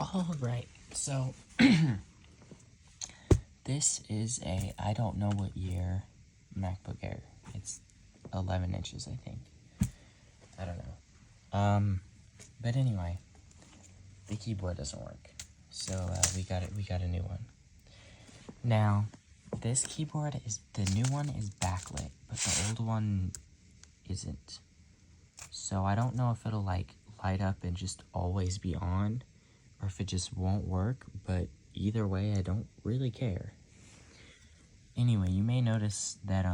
Alright, so this is a, I don't know what year MacBook Air. It's 11 inches, I think. I don't know. But anyway, the keyboard doesn't work. So we got a new one. Now, this keyboard the new one is backlit, but the old one isn't. So I don't know if it'll like light up and just always be on, or if it just won't work, but either way, I don't really care. Anyway, you may notice that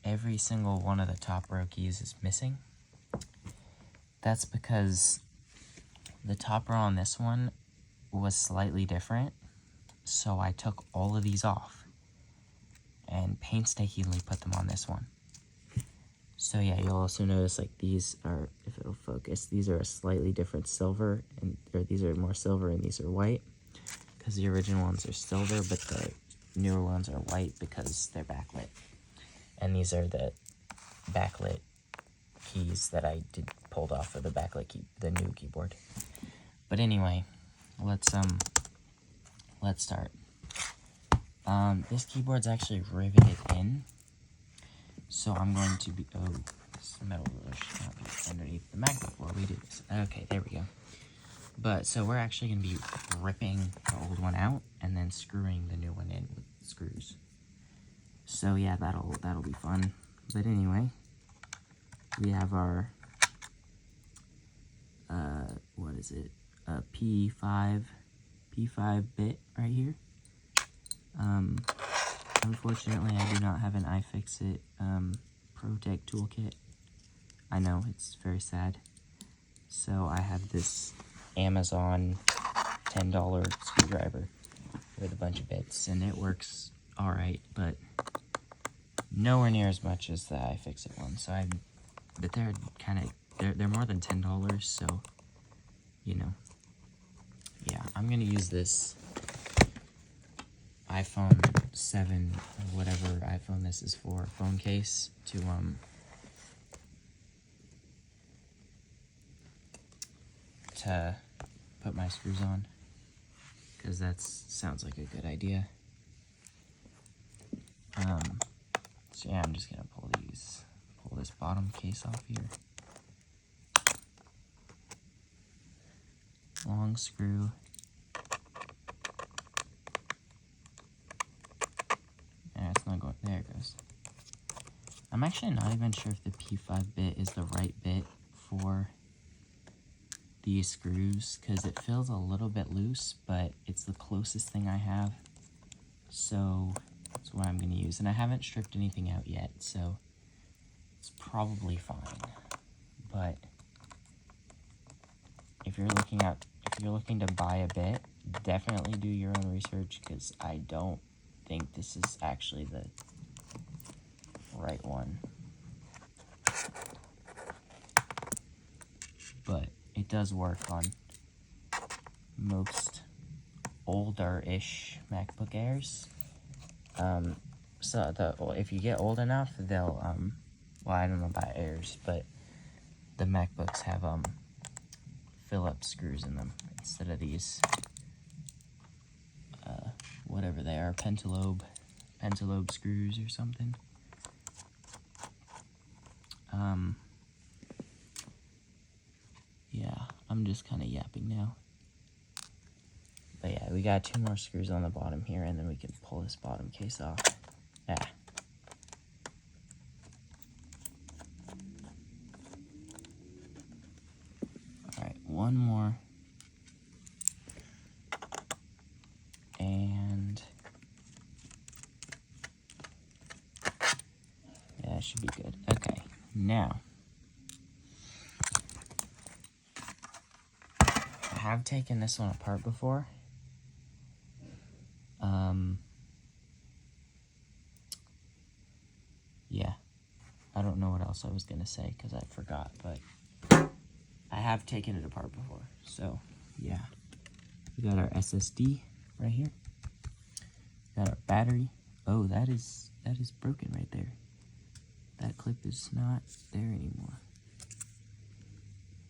every single one of the top row keys is missing. That's because the top row on this one was slightly different, so I took all of these off and painstakingly put them on this one. So yeah, you'll also notice like these are, if it'll focus, these are a slightly different silver, or these are more silver and these are white, because the original ones are silver, but the newer ones are white because they're backlit. And these are the backlit keys that I pulled off of the backlit the new keyboard. But anyway, let's start. This keyboard's actually riveted in, so I'm going to be, this metal ruler should not be underneath the MacBook while we do this. Okay, there we go. But, so we're actually going to be ripping the old one out and then screwing the new one in with screws. So yeah, that'll be fun. But anyway, we have our, what is it, a P5 bit right here. Unfortunately, I do not have an iFixit ProTech toolkit. I know, it's very sad. So I have this Amazon $10 screwdriver with a bunch of bits, and it works alright, but nowhere near as much as the iFixit one. So but they're kind of, they're more than $10, so, you know, yeah, I'm gonna use this iPhone 7 or whatever iPhone this is for, phone case to put my screws on, because that sounds like a good idea. So yeah, I'm just gonna pull this bottom case off here. Long screw. Yeah, it's not going, there it goes. I'm actually not even sure if the P5 bit is the right bit for these screws, because it feels a little bit loose, but it's the closest thing I have, so that's what I'm going to use. And I haven't stripped anything out yet, so it's probably fine. But if you're looking to buy a bit, definitely do your own research, because I don't think this is actually the right one. But it does work on most older-ish MacBook Airs. So if you get old enough, they'll well, I don't know about Airs, but the MacBooks have Phillips screws in them instead of these whatever they are, pentalobe screws or something. Yeah, I'm just kind of yapping now. But yeah, we got 2 more screws on the bottom here, and then we can pull this bottom case off. Yeah. Alright, one more. And yeah, that should be good. Okay, now I have taken this one apart before. Yeah, I don't know what else I was gonna say because I forgot, but I have taken it apart before. So yeah, we got our SSD right here. We got our battery. Oh, that is broken right there. That clip is not there anymore.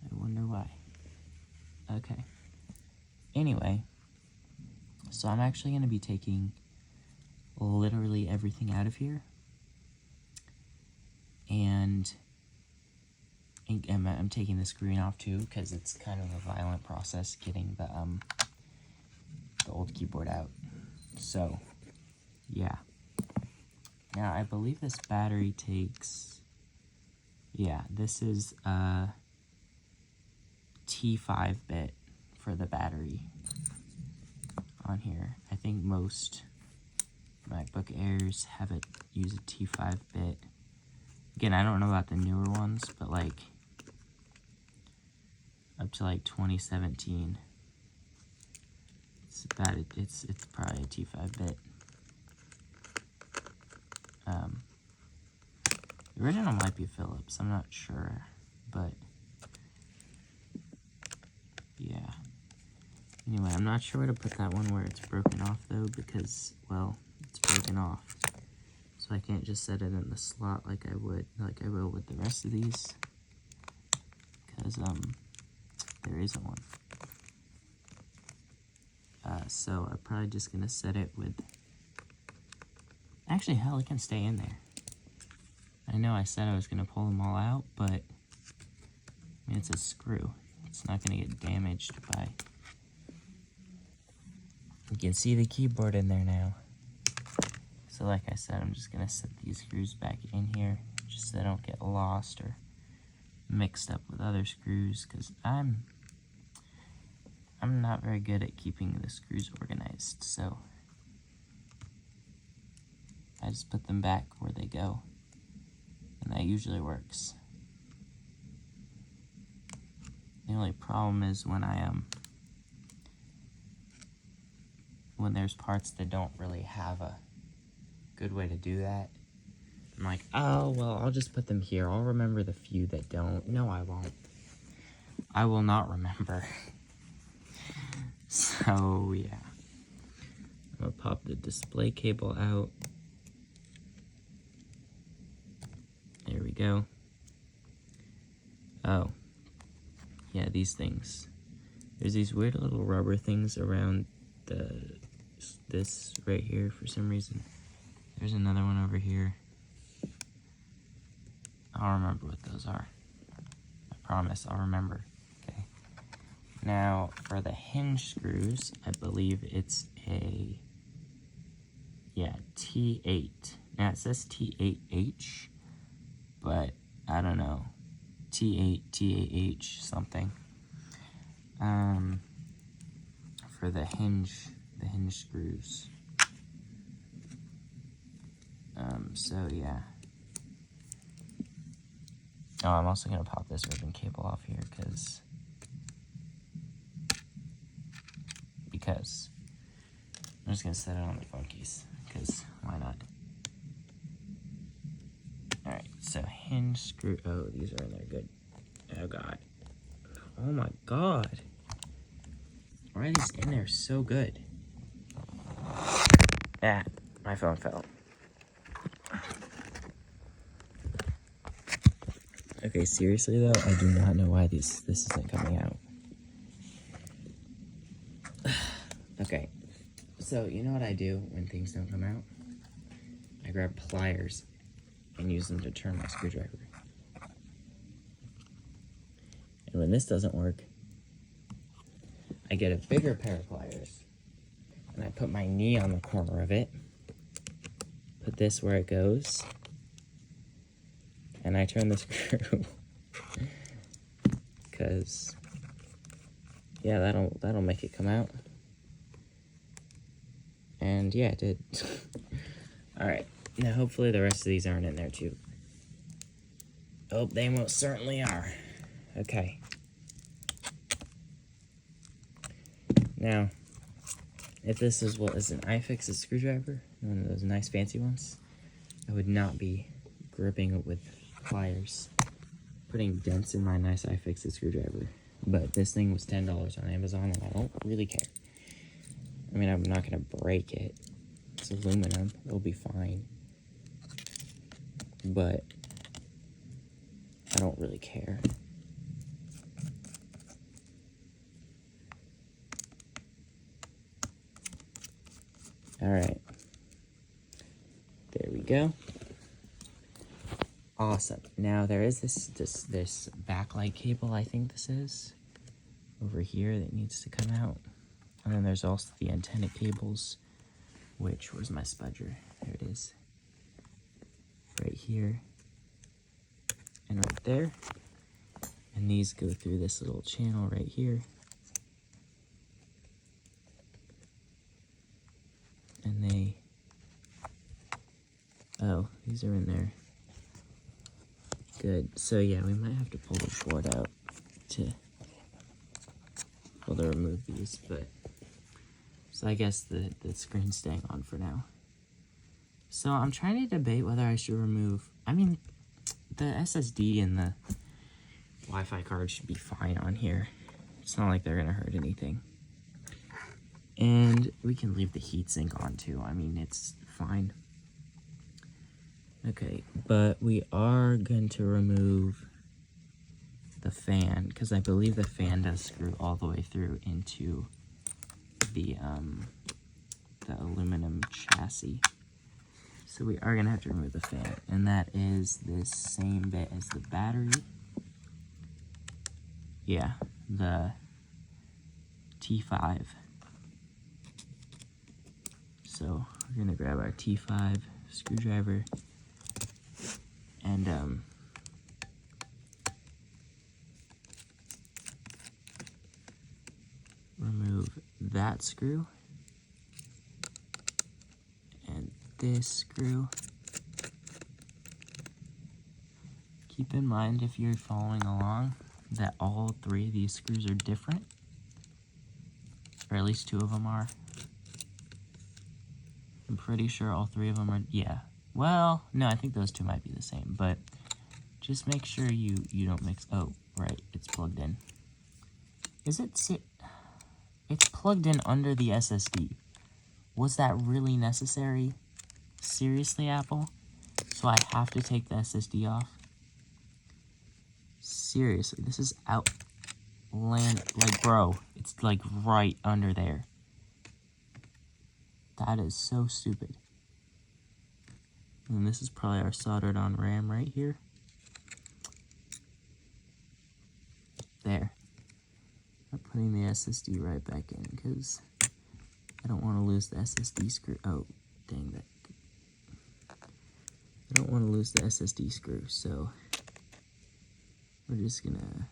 I wonder why. Okay. anyway, so I'm actually going to be taking literally everything out of here. And I'm taking the screen off too, because it's kind of a violent process getting the old keyboard out. So, yeah. Now, I believe this battery takes, yeah, this is a T5 bit for the battery on here. I think most MacBook Airs have it use a T5 bit. Again, I don't know about the newer ones, but like up to like 2017, it's probably a T5 bit. The original might be Philips, I'm not sure, but yeah. Anyway, I'm not sure where to put that one where it's broken off though, because, well, it's broken off. So I can't just set it in the slot like I will with the rest of these, because there isn't one. So I'm probably just gonna set it with, actually hell, it can stay in there. I know I said I was gonna pull them all out, but I mean, it's a screw. It's not gonna get damaged by, you can see the keyboard in there now. So like I said, I'm just gonna set these screws back in here, just so they don't get lost or mixed up with other screws, because I'm not very good at keeping the screws organized, so I just put them back where they go, and that usually works. The only problem is when when there's parts that don't really have a good way to do that. I'm like, oh, well, I'll just put them here. I'll remember the few that don't. No, I won't. I will not remember. So, yeah. I'm gonna pop the display cable out. There we go. Oh. Yeah, these things. There's these weird little rubber things around this right here for some reason. There's another one over here. I'll remember what those are. I promise, I'll remember. Okay. Now, for the hinge screws, I believe it's a, yeah, T8. Now, it says T8H, but I don't know. T8, T8H, something. For the hinge screws. So yeah. Oh, I'm also gonna pop this ribbon cable off here, because I'm just gonna set it on the phone case, because why not? Alright, so hinge screw, oh, these are in there, good. Oh god. Oh my god. Why are these in there so good? Ah, my phone fell. Okay, seriously though, I do not know why this isn't coming out. Okay, so you know what I do when things don't come out? I grab pliers and use them to turn my screwdriver. And when this doesn't work, I get a bigger pair of pliers and I put my knee on the corner of it, put this where it goes, and I turn the screw. Because, yeah, that'll make it come out. And yeah, it did. Alright, now hopefully the rest of these aren't in there too. Oh, they most certainly are. Okay. Now, if this is what is an iFixit screwdriver, one of those nice fancy ones, I would not be gripping it with pliers, putting dents in my nice iFixit screwdriver. But this thing was $10 on Amazon, and I don't really care. I mean, I'm not gonna break it. It's aluminum, it'll be fine. But I don't really care. Alright. There we go. Awesome. Now there is this backlight cable, I think this is, over here that needs to come out. And then there's also the antenna cables, which was my spudger. There it is. Right here. And right there. And these go through this little channel right here. And they... Oh, these are in there. Good. So yeah, we might have to pull the board out to remove these, but... So I guess the screen's staying on for now. So I'm trying to debate whether I should remove... I mean, the SSD and the Wi-Fi card should be fine on here. It's not like they're going to hurt anything. And we can leave the heatsink on too. I mean, it's fine. Okay, but we are going to remove the fan, because I believe the fan does screw all the way through into the aluminum chassis. So we are going to have to remove the fan, and that is this same bit as the battery. Yeah, the T5. So we're going to grab our T5 screwdriver and remove that screw and this screw. Keep in mind, if you're following along, that all three of these screws are different, or at least two of them are. I'm pretty sure all three of them are, yeah. Well, no, I think those two might be the same, but just make sure you don't mix. Oh, right, it's plugged in. Is it? It's plugged in under the SSD. Was that really necessary? Seriously, Apple? So I have to take the SSD off? Seriously, this is like, bro, it's like right under there. That is so stupid. And this is probably our soldered on RAM right here. There. I'm putting the SSD right back in because I don't want to lose the SSD screw. Oh, dang that. I don't want to lose the SSD screw, so we're just gonna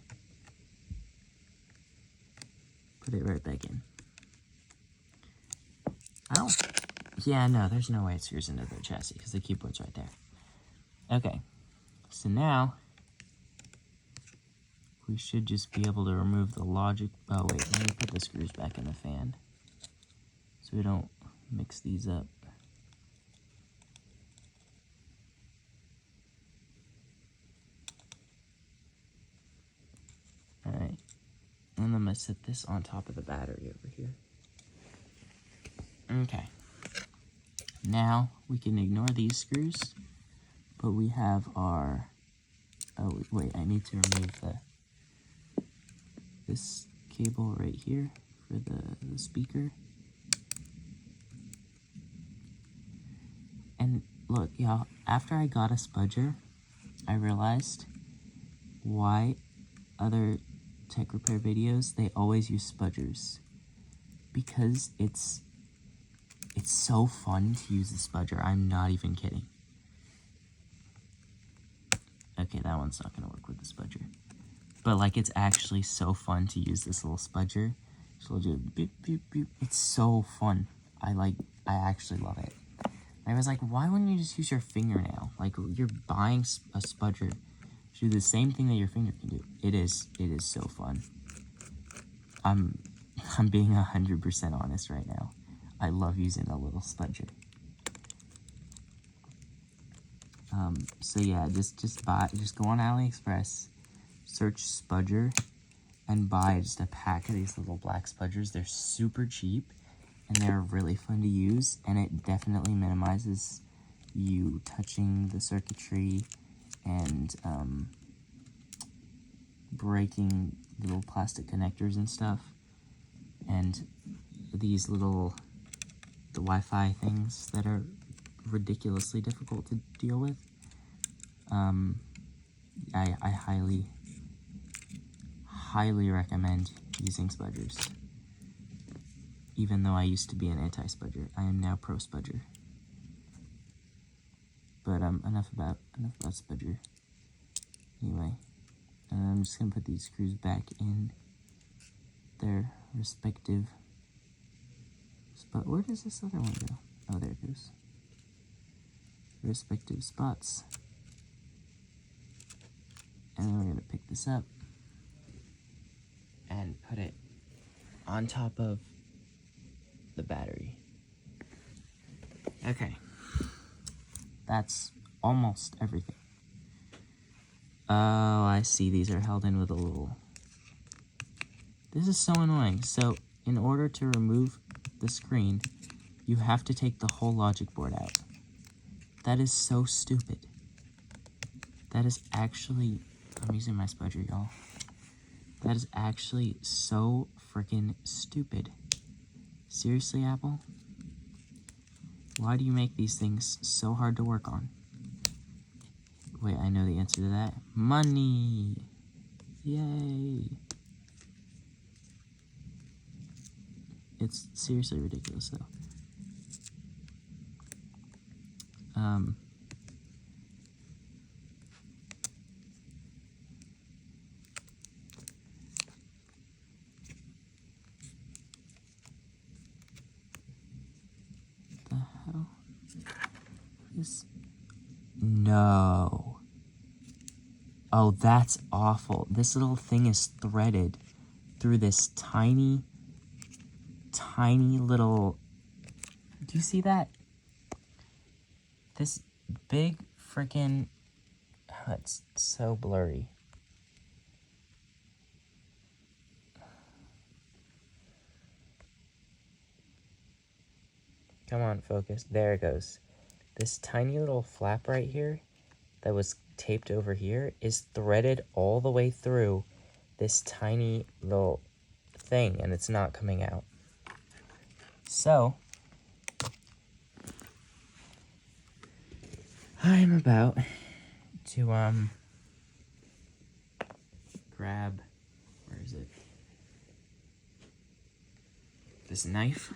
put it right back in. Oh, yeah, no, there's no way it screws into the chassis because the keyboard's right there. Okay, so now we should just be able to remove the logic. Oh, wait, let me put the screws back in the fan so we don't mix these up. Alright, and I'm going to set this on top of the battery over here. Okay, now we can ignore these screws, but we have our, oh wait, I need to remove this cable right here for the speaker. And look, y'all, after I got a spudger, I realized why other tech repair videos, they always use spudgers. Because it's so fun to use the spudger. I'm not even kidding. Okay, that one's not gonna work with the spudger. But like, it's actually so fun to use this little spudger. So we'll do beep, beep, beep. It's so fun. I actually love it. I was like, why wouldn't you just use your fingernail? Like, you're buying a spudger to do the same thing that your finger can do. It is so fun. I'm being 100% honest right now. I love using a little spudger. So yeah, just go on AliExpress, search spudger, and buy just a pack of these little black spudgers. They're super cheap, and they're really fun to use, and it definitely minimizes you touching the circuitry and breaking little plastic connectors and stuff. And these little the Wi-Fi things that are ridiculously difficult to deal with, I highly recommend using spudgers. Even though I used to be an anti-spudger, I am now pro-spudger. But enough about spudger. Anyway, I'm just gonna put these screws back in their respective spot. Where does this other one go? Oh, there it goes. Respective spots. And then we're gonna pick this up and put it on top of the battery. Okay. That's almost everything. Oh, I see. These are held in with a little... This is so annoying. So, in order to remove the screen, you have to take the whole logic board out. That is so stupid. That is actually... I'm using my spudger, y'all. That is actually so freaking stupid. Seriously, Apple? Why do you make these things so hard to work on? Wait, I know the answer to that. Money! Yay! It's seriously ridiculous, though. The hell is... No. Oh, that's awful. This little thing is threaded through this tiny little... Do you see that? This big freaking... Oh, it's so blurry. Come on, focus. There it goes. This tiny little flap right here that was taped over here is threaded all the way through this tiny little thing, and it's not coming out. So, I'm about to, grab, where is it? This knife,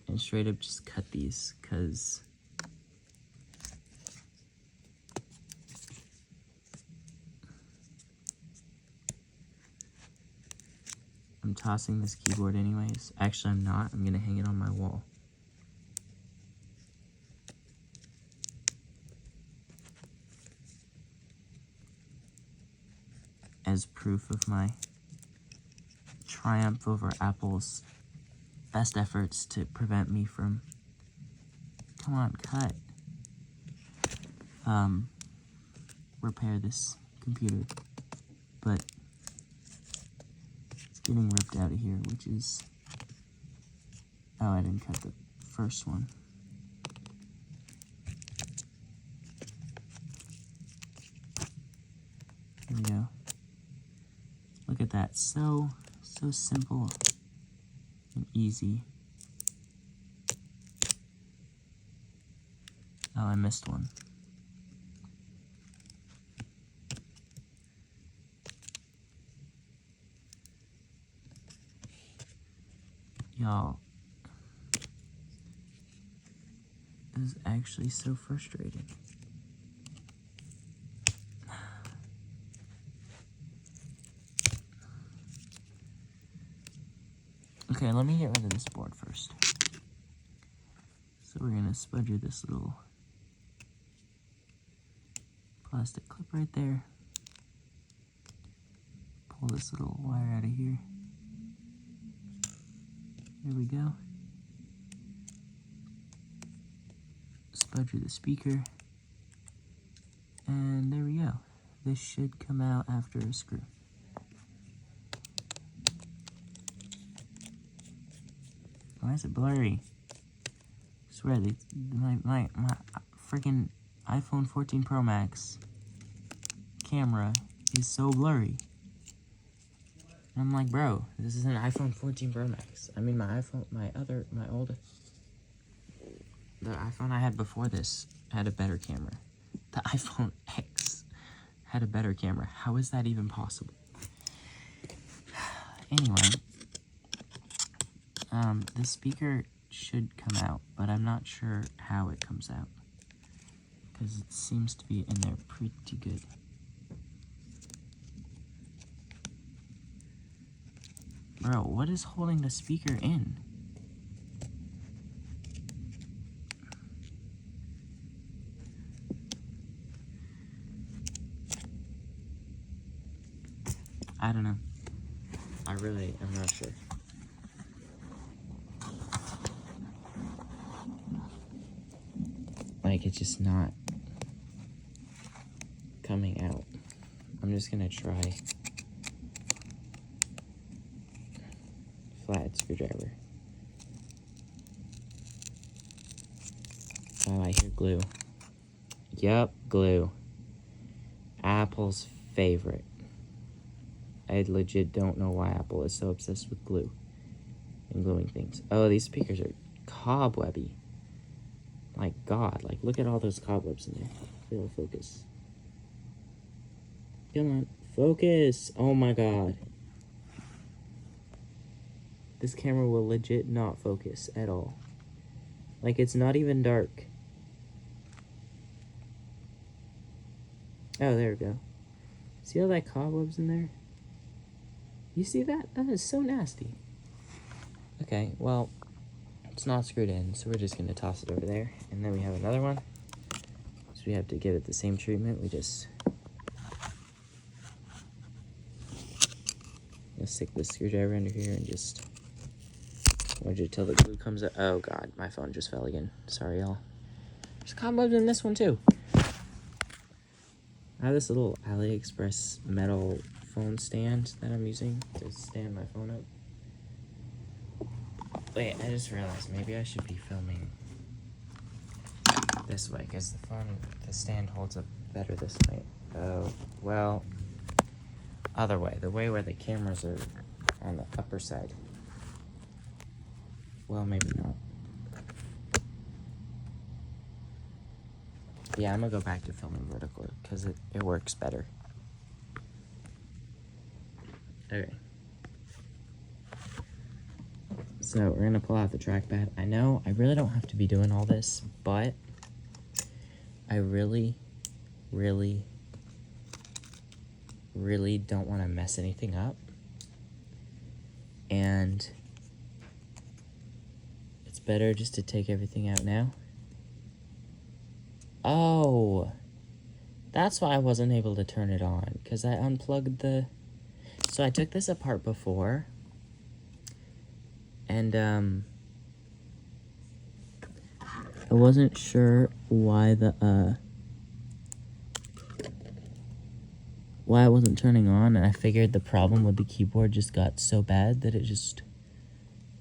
and straight up just cut these, because I'm tossing this keyboard anyways. Actually, I'm not. I'm going to hang it on my wall. As proof of my triumph over Apple's best efforts to prevent me from... Come on, cut. Repair this computer. But it's getting ripped out of here, which is... Oh, I didn't cut the first one. There we go. Look at that. So simple and easy. Oh, I missed one. Y'all, this is actually so frustrating. Okay, let me get rid of this board first. So we're gonna spudger this little plastic clip right there. Pull this little wire out of here. There we go. Spudger the speaker. And there we go. This should come out after a screw. Why is it blurry? I swear, my freaking iPhone 14 Pro Max camera is so blurry. And I'm like, bro, this is an iPhone 14 Pro Max. I mean, my old The iPhone I had before this had a better camera. The iPhone X had a better camera. How is that even possible? Anyway, the speaker should come out, but I'm not sure how it comes out, because it seems to be in there pretty good. Bro, what is holding the speaker in? I don't know. I really am not sure. Like, it's just not coming out. I'm just gonna try flat screwdriver. Oh, I hear glue. Yup, glue. Apple's favorite. I legit don't know why Apple is so obsessed with glue and gluing things. Oh, these speakers are cobwebby. My God, like, look at all those cobwebs in there. It'll focus. Come on, focus. Oh my God. This camera will legit not focus at all. Like, it's not even dark. Oh, there we go. See all that cobwebs in there? You see that? That is so nasty. Okay, well, it's not screwed in, so we're just going to toss it over there. And then we have another one. So we have to give it the same treatment. We just stick the screwdriver under here and just wait till the glue comes out. Oh God, my phone just fell again. Sorry, y'all. There's cobwebs in this one too. I have this little AliExpress metal phone stand that I'm using to stand my phone up. Wait, I just realized maybe I should be filming this way, because the stand holds up better this way. Oh, well, other way, the way where the cameras are on the upper side. Well, maybe not. Yeah, I'm gonna go back to filming vertical, because it works better. Okay. So we're gonna pull out the trackpad. I know I really don't have to be doing all this, but I really don't want to mess anything up. And it's better just to take everything out now. Oh, that's why I wasn't able to turn it on, because I unplugged the... So I took this apart before, and I wasn't sure why why it wasn't turning on, and I figured the problem with the keyboard just got so bad that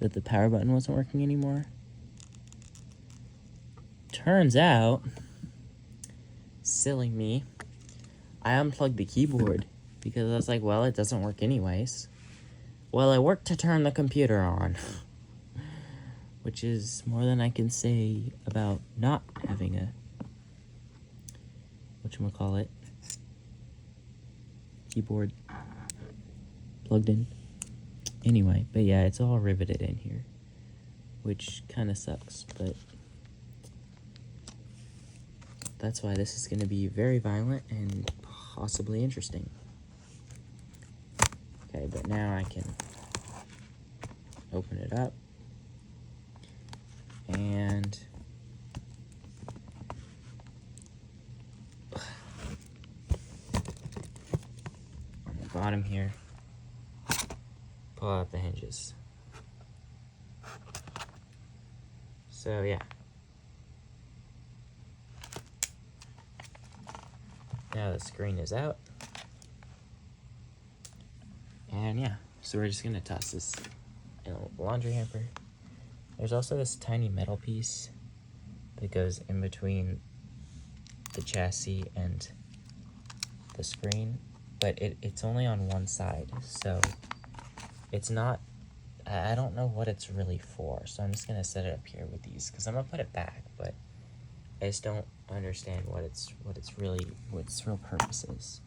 that the power button wasn't working anymore. Turns out, silly me, I unplugged the keyboard because I was like, well, it doesn't work anyways. Well, it worked to turn the computer on, which is more than I can say about not having a, whatchamacallit, keyboard plugged in. Anyway, but yeah, it's all riveted in here, which kind of sucks, but that's why this is going to be very violent and possibly interesting. Okay, but now I can open it up, and on the bottom here, pull out the hinges. So yeah. Now the screen is out. And yeah, so we're just gonna toss this in a laundry hamper. There's also this tiny metal piece that goes in between the chassis and the screen, but it's only on one side, so it's not I don't know what it's really for, so I'm just gonna set it up here with these, because I'm gonna put it back, but I just don't understand what its real purpose is.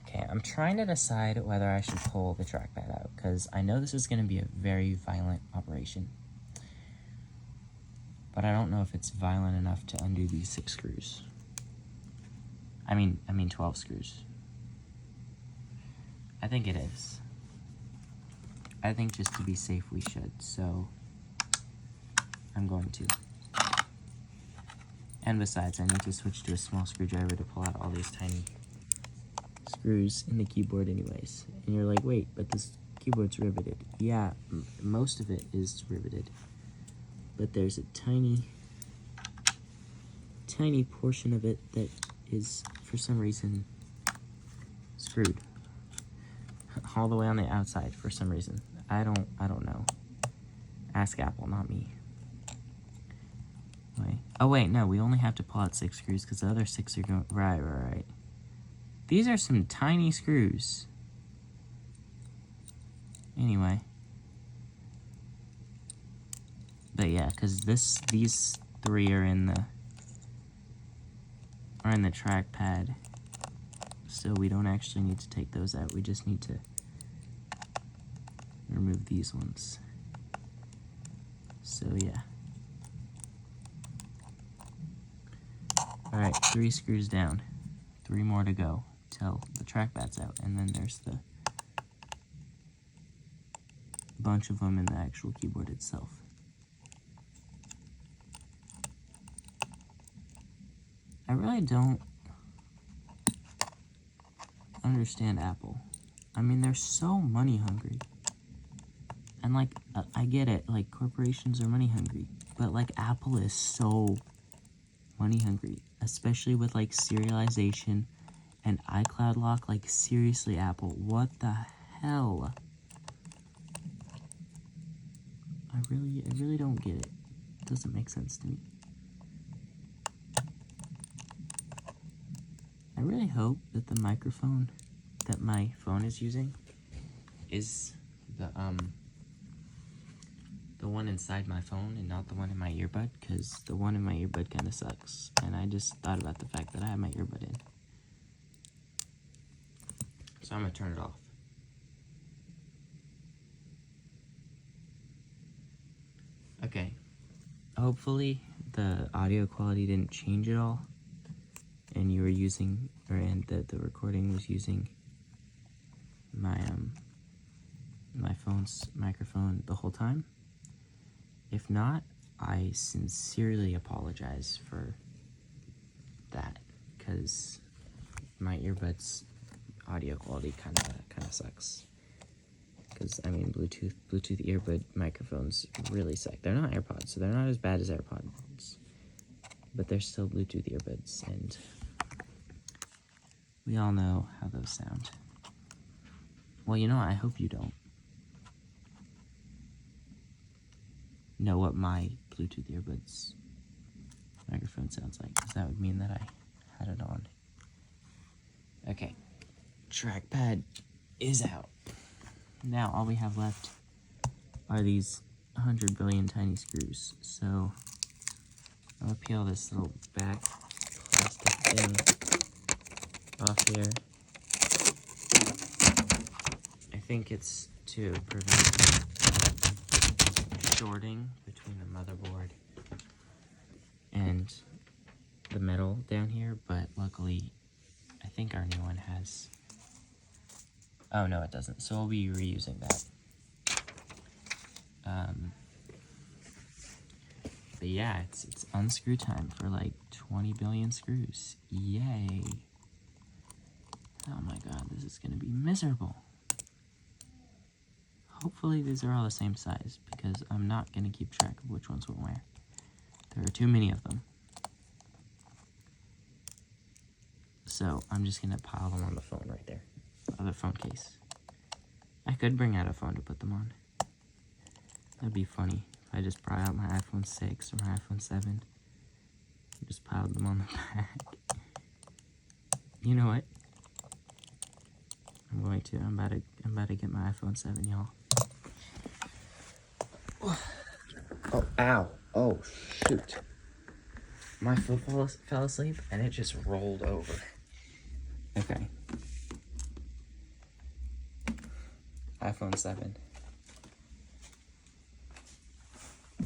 Okay, I'm trying to decide whether I should pull the trackpad out, because I know this is gonna be a very violent operation. But I don't know if it's violent enough to undo these 6 screws. I mean 12 screws. I think it is. I think just to be safe we should, so I'm going to. And besides, I need to switch to a small screwdriver to pull out all these tiny screws in the keyboard anyways. And you're like, wait, but this keyboard's riveted. Yeah, most of it is riveted. But there's a tiny portion of it that is, for some reason, screwed. All the way on the outside, for some reason. I don't know. Ask Apple, not me. Wait. Oh wait, no, we only have to pull out 6 screws, because the other 6 are going, right. These are some tiny screws. Anyway. But yeah, because these 3 are in the trackpad, so we don't actually need to take those out. We just need to remove these ones. So yeah. Alright, 3 screws down. 3 more to go till the trackpad's out, and then there's the bunch of them in the actual keyboard itself. I really don't understand Apple. I mean, they're so money hungry. And like, I get it, like, corporations are money hungry. But like, Apple is so money hungry. Especially with like serialization and iCloud lock. Like, seriously, Apple, what the hell? I really don't get it. It doesn't make sense to me. I really hope that the microphone that my phone is using is the one inside my phone and not the one in my earbud, because the one in my earbud kind of sucks. And I just thought about the fact that I have my earbud in. So I'm gonna turn it off. Okay. Hopefully the audio quality didn't change at all, and you were using, and the recording was using my my phone's microphone the whole time. If not, I sincerely apologize for that, because my earbuds audio quality kind of sucks. Because I mean, Bluetooth earbud microphones really suck. They're not AirPods, so they're not as bad as AirPods, but they're still Bluetooth earbuds, and we all know how those sound. Well, you know, I hope you don't know what my Bluetooth earbuds microphone sounds like, because that would mean that I had it on. Okay, trackpad is out. Now all we have left are these 100 billion tiny screws. So I'm gonna peel this little back plastic thing off here. I think it's to prevent shorting between the motherboard and the metal down here, but luckily I think our new one has. Oh no, it doesn't, so we'll be reusing that. But yeah, it's unscrew time for like 20 billion screws. Yay. Oh my god, this is gonna be miserable. Hopefully these are all the same size, because I'm not gonna keep track of which ones went where. There are too many of them. So I'm just gonna pile them on the phone right there. The other phone case. I could bring out a phone to put them on. That'd be funny if I just pry out my iPhone 6 or my iPhone 7 and just piled them on the back. You know what? I'm about to get my iPhone 7, y'all. Oh, ow. Oh, shoot. My foot fell asleep and it just rolled over. Okay. iPhone 7.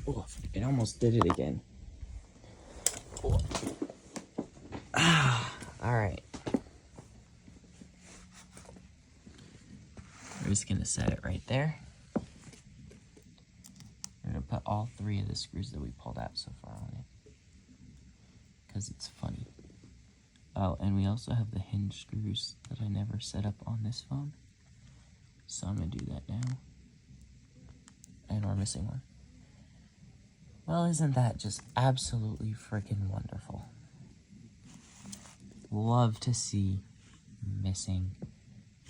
Oh, it almost did it again. Oh. Alright. We're just gonna set it right there. We're gonna put all 3 of the screws that we pulled out so far on it, because it's funny. Oh, and we also have the hinge screws that I never set up on this phone, so I'm gonna do that now. And we're missing one. Well, isn't that just absolutely freaking wonderful? Love to see missing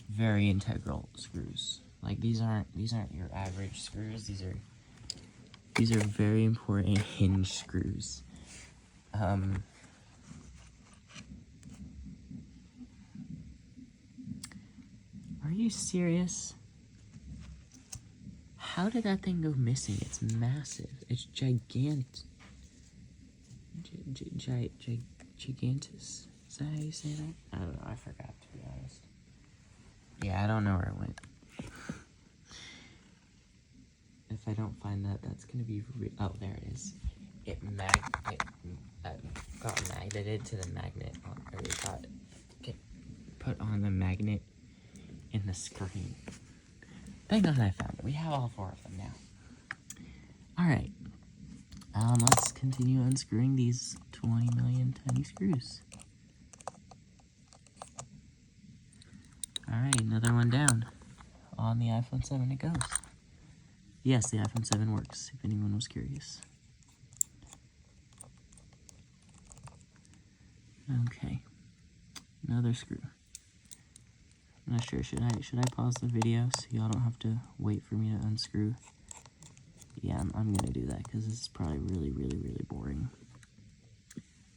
very integral screws. Like these aren't your average screws. These are very important hinge screws. Are you serious? How did that thing go missing? It's massive. It's gigantic. Gigantus. Is that how you say that? I don't know. I forgot, to be honest. Yeah, I don't know where it went. If I don't find that, that's gonna be oh, there it is. It got magneted to the magnet, or it got put on the magnet in the screen. Thank God I found it. We have all 4 of them now. Alright. Let's continue unscrewing these 20 million tiny screws. Alright, another one down. On the iPhone 7 it goes. Yes, the iPhone 7 works, if anyone was curious. Okay. Another screw. I'm not sure, should I pause the video so y'all don't have to wait for me to unscrew? Yeah, I'm gonna do that because this is probably really, really, really boring.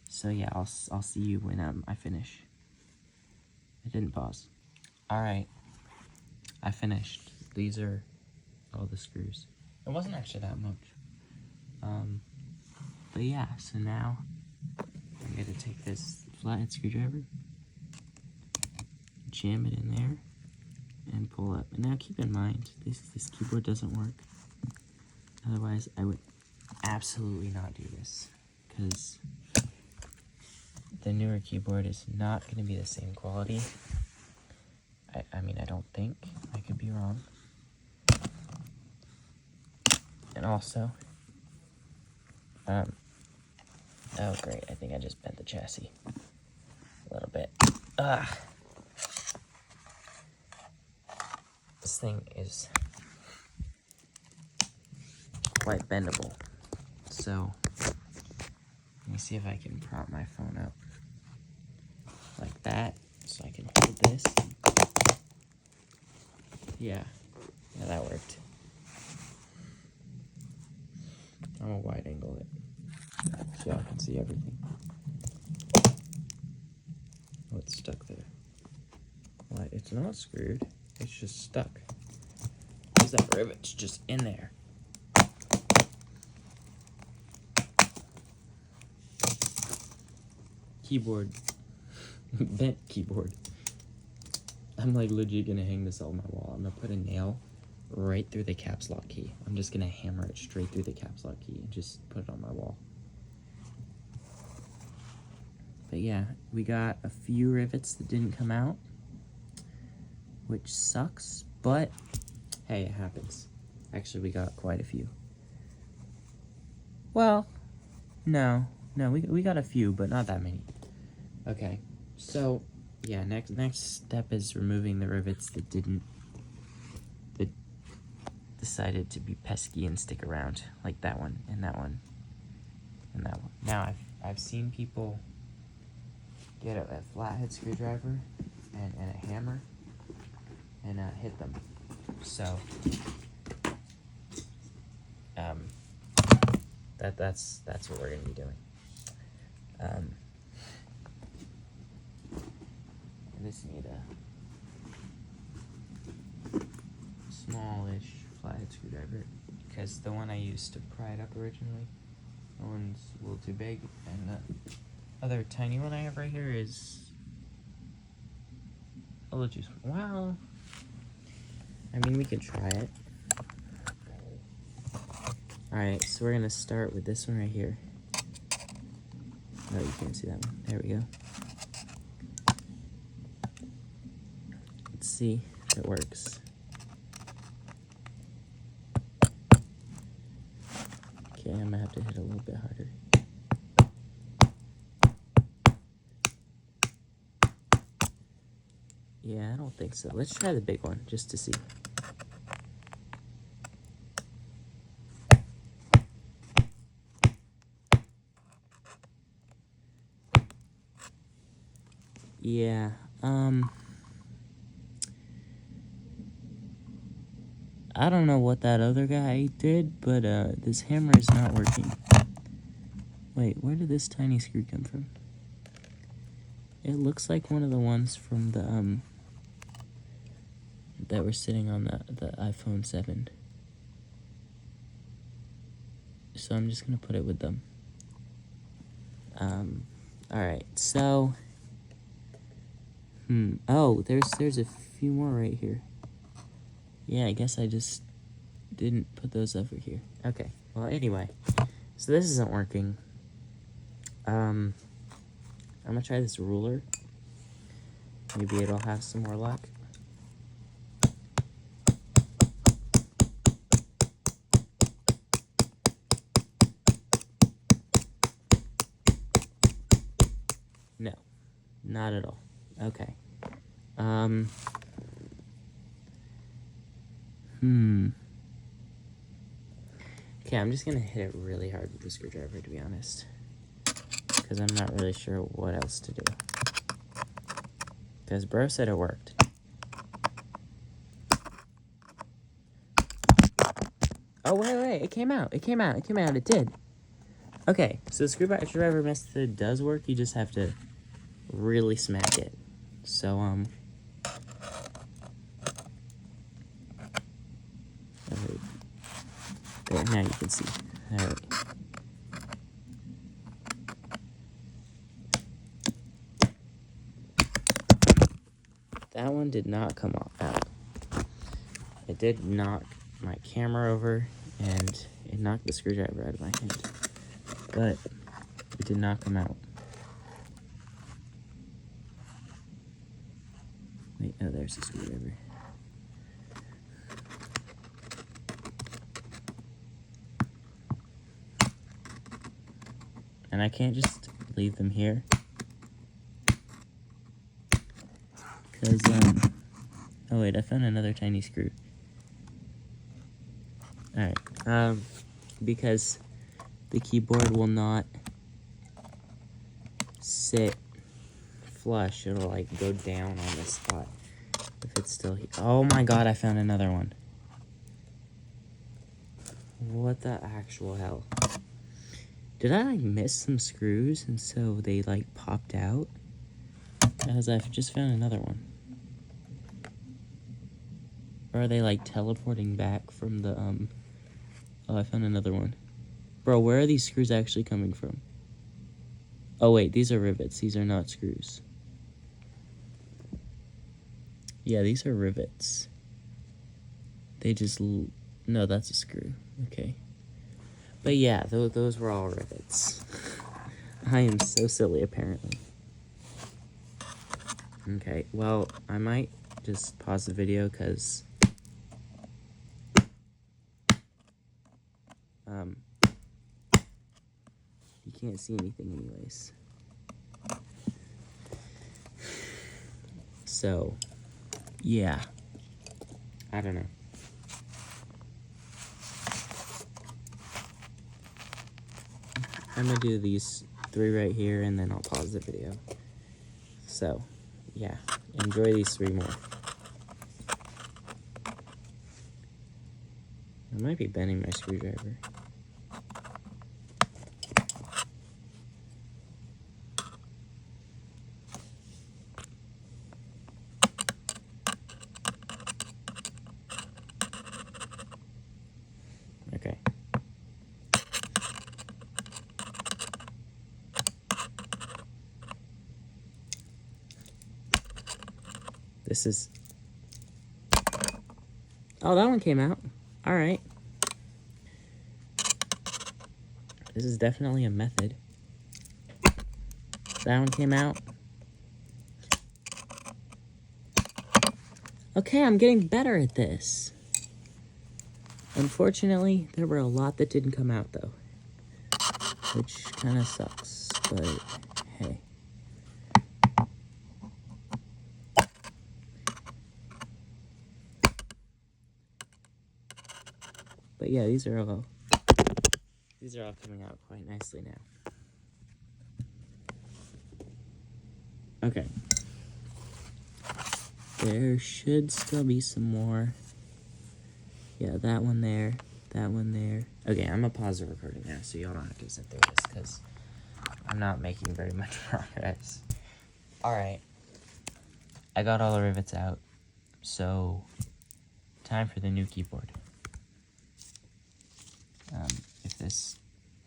So yeah, I'll see you when I finish. I didn't pause. Alright, I finished. These are all the screws. It wasn't actually that much. But yeah, so now I'm gonna take this flathead screwdriver, jam it in there, and pull up. And now keep in mind, this keyboard doesn't work. Otherwise, I would absolutely not do this, because the newer keyboard is not going to be the same quality. I mean, I don't think. I could be wrong. And also, oh great, I think I just bent the chassis a little bit. This thing is quite bendable. So, let me see if I can prop my phone up like that, so I can hold this. Yeah, that worked. I'm gonna wide angle it so y'all can see everything. Oh, it's stuck there. Well, it's not screwed, it's just stuck. Because that rivet's just in there. Keyboard. Bent keyboard. I'm like legit gonna hang this on my wall. I'm gonna put a nail right through the caps lock key. I'm just gonna hammer it straight through the caps lock key and just put it on my wall. But yeah, we got a few rivets that didn't come out, which sucks, but hey, it happens. Actually, we got quite a few. Well, no, we got a few, but not that many. Okay, so yeah, next step is removing the rivets that decided to be pesky and stick around, like that one and that one and that one. Now I've seen people get a flathead screwdriver and a hammer and hit them. So that's what we're gonna be doing. I just need a smallish flathead screwdriver. because the one I used to pry it up originally, that one's a little too big, and the other tiny one I have right here is a little too small. Well, I mean, we can try it. Alright, so we're gonna start with this one right here. Oh, you can't see that one. There we go. Let's see if it works. Okay, I'm gonna have to hit a little bit harder. Yeah, I don't think so. Let's try the big one just to see. Yeah, I don't know what that other guy did, but this hammer is not working. Wait, where did this tiny screw come from? It looks like one of the ones from the that were sitting on the iPhone 7. So I'm just gonna put it with them. Alright, so oh, there's a few more right here. Yeah, I guess I just didn't put those over here. Okay, well, anyway, so this isn't working. I'm gonna try this ruler. Maybe it'll have some more luck. No, not at all. Okay. Okay, I'm just gonna hit it really hard with the screwdriver, to be honest. Because I'm not really sure what else to do. Because bro said it worked. Oh, wait, it came out, it did. Okay, so the screwdriver method does work, you just have to really smack it. So, there, now you can see. Alright. That one did not come out. It did knock my camera over, and it knocked the screwdriver out of my hand. But it did not come out. Wait, oh, there's the screwdriver. And I can't just leave them here. Because, oh wait, I found another tiny screw. Alright, because the keyboard will not sit flush, it'll like go down on this spot if it's still here. Oh my god, I found another one. What the actual hell? Did I like miss some screws and so they like popped out? Because I've just found another one. Or are they like teleporting back from the oh, I found another one. Bro, where are these screws actually coming from? Oh wait, these are rivets, these are not screws. Yeah, these are rivets. They just no, that's a screw. Okay. But yeah, those were all rivets. I am so silly, apparently. Okay, well, I might just pause the video, because you can't see anything anyways. So, yeah. I don't know. I'm gonna do these 3 right here, and then I'll pause the video. So, yeah, enjoy these 3 more. I might be bending my screwdriver. Okay. This is... Oh, that one came out. All right. This is definitely a method. That one came out. Okay, I'm getting better at this. Unfortunately, there were a lot that didn't come out, though. Which kind of sucks, but hey. But yeah, these are all coming out quite nicely now. Okay. There should still be some more. Yeah, that one there. That one there. Okay, I'm gonna pause the recording now so y'all don't have to sit through this because I'm not making very much progress. Alright. I got all the rivets out. So, time for the new keyboard. If this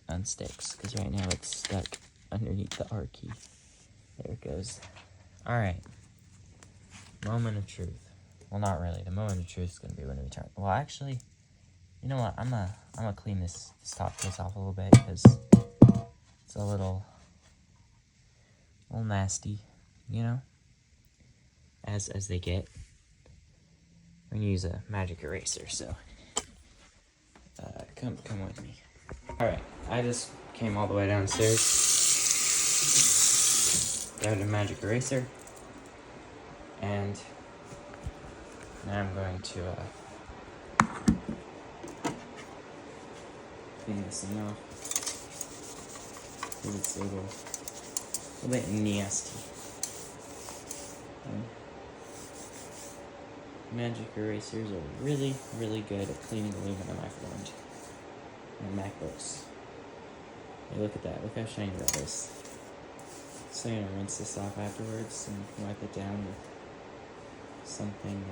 unsticks, because right now it's stuck underneath the R key. There it goes. Alright. Moment of truth. Well, not really. The moment of truth is going to be when we turn. Well, actually, you know what? I'm gonna clean this top case off a little bit because it's a little nasty, you know, as they get. I'm gonna use a magic eraser, so come with me. All right, I just came all the way downstairs, grabbed a magic eraser, and now I'm going to clean this thing off. It's a little bit nasty. Magic erasers are really, really good at cleaning aluminum, I've learned. And MacBooks. Hey, look at that. Look how shiny that is. So I'm gonna rinse this off afterwards and wipe it down with something.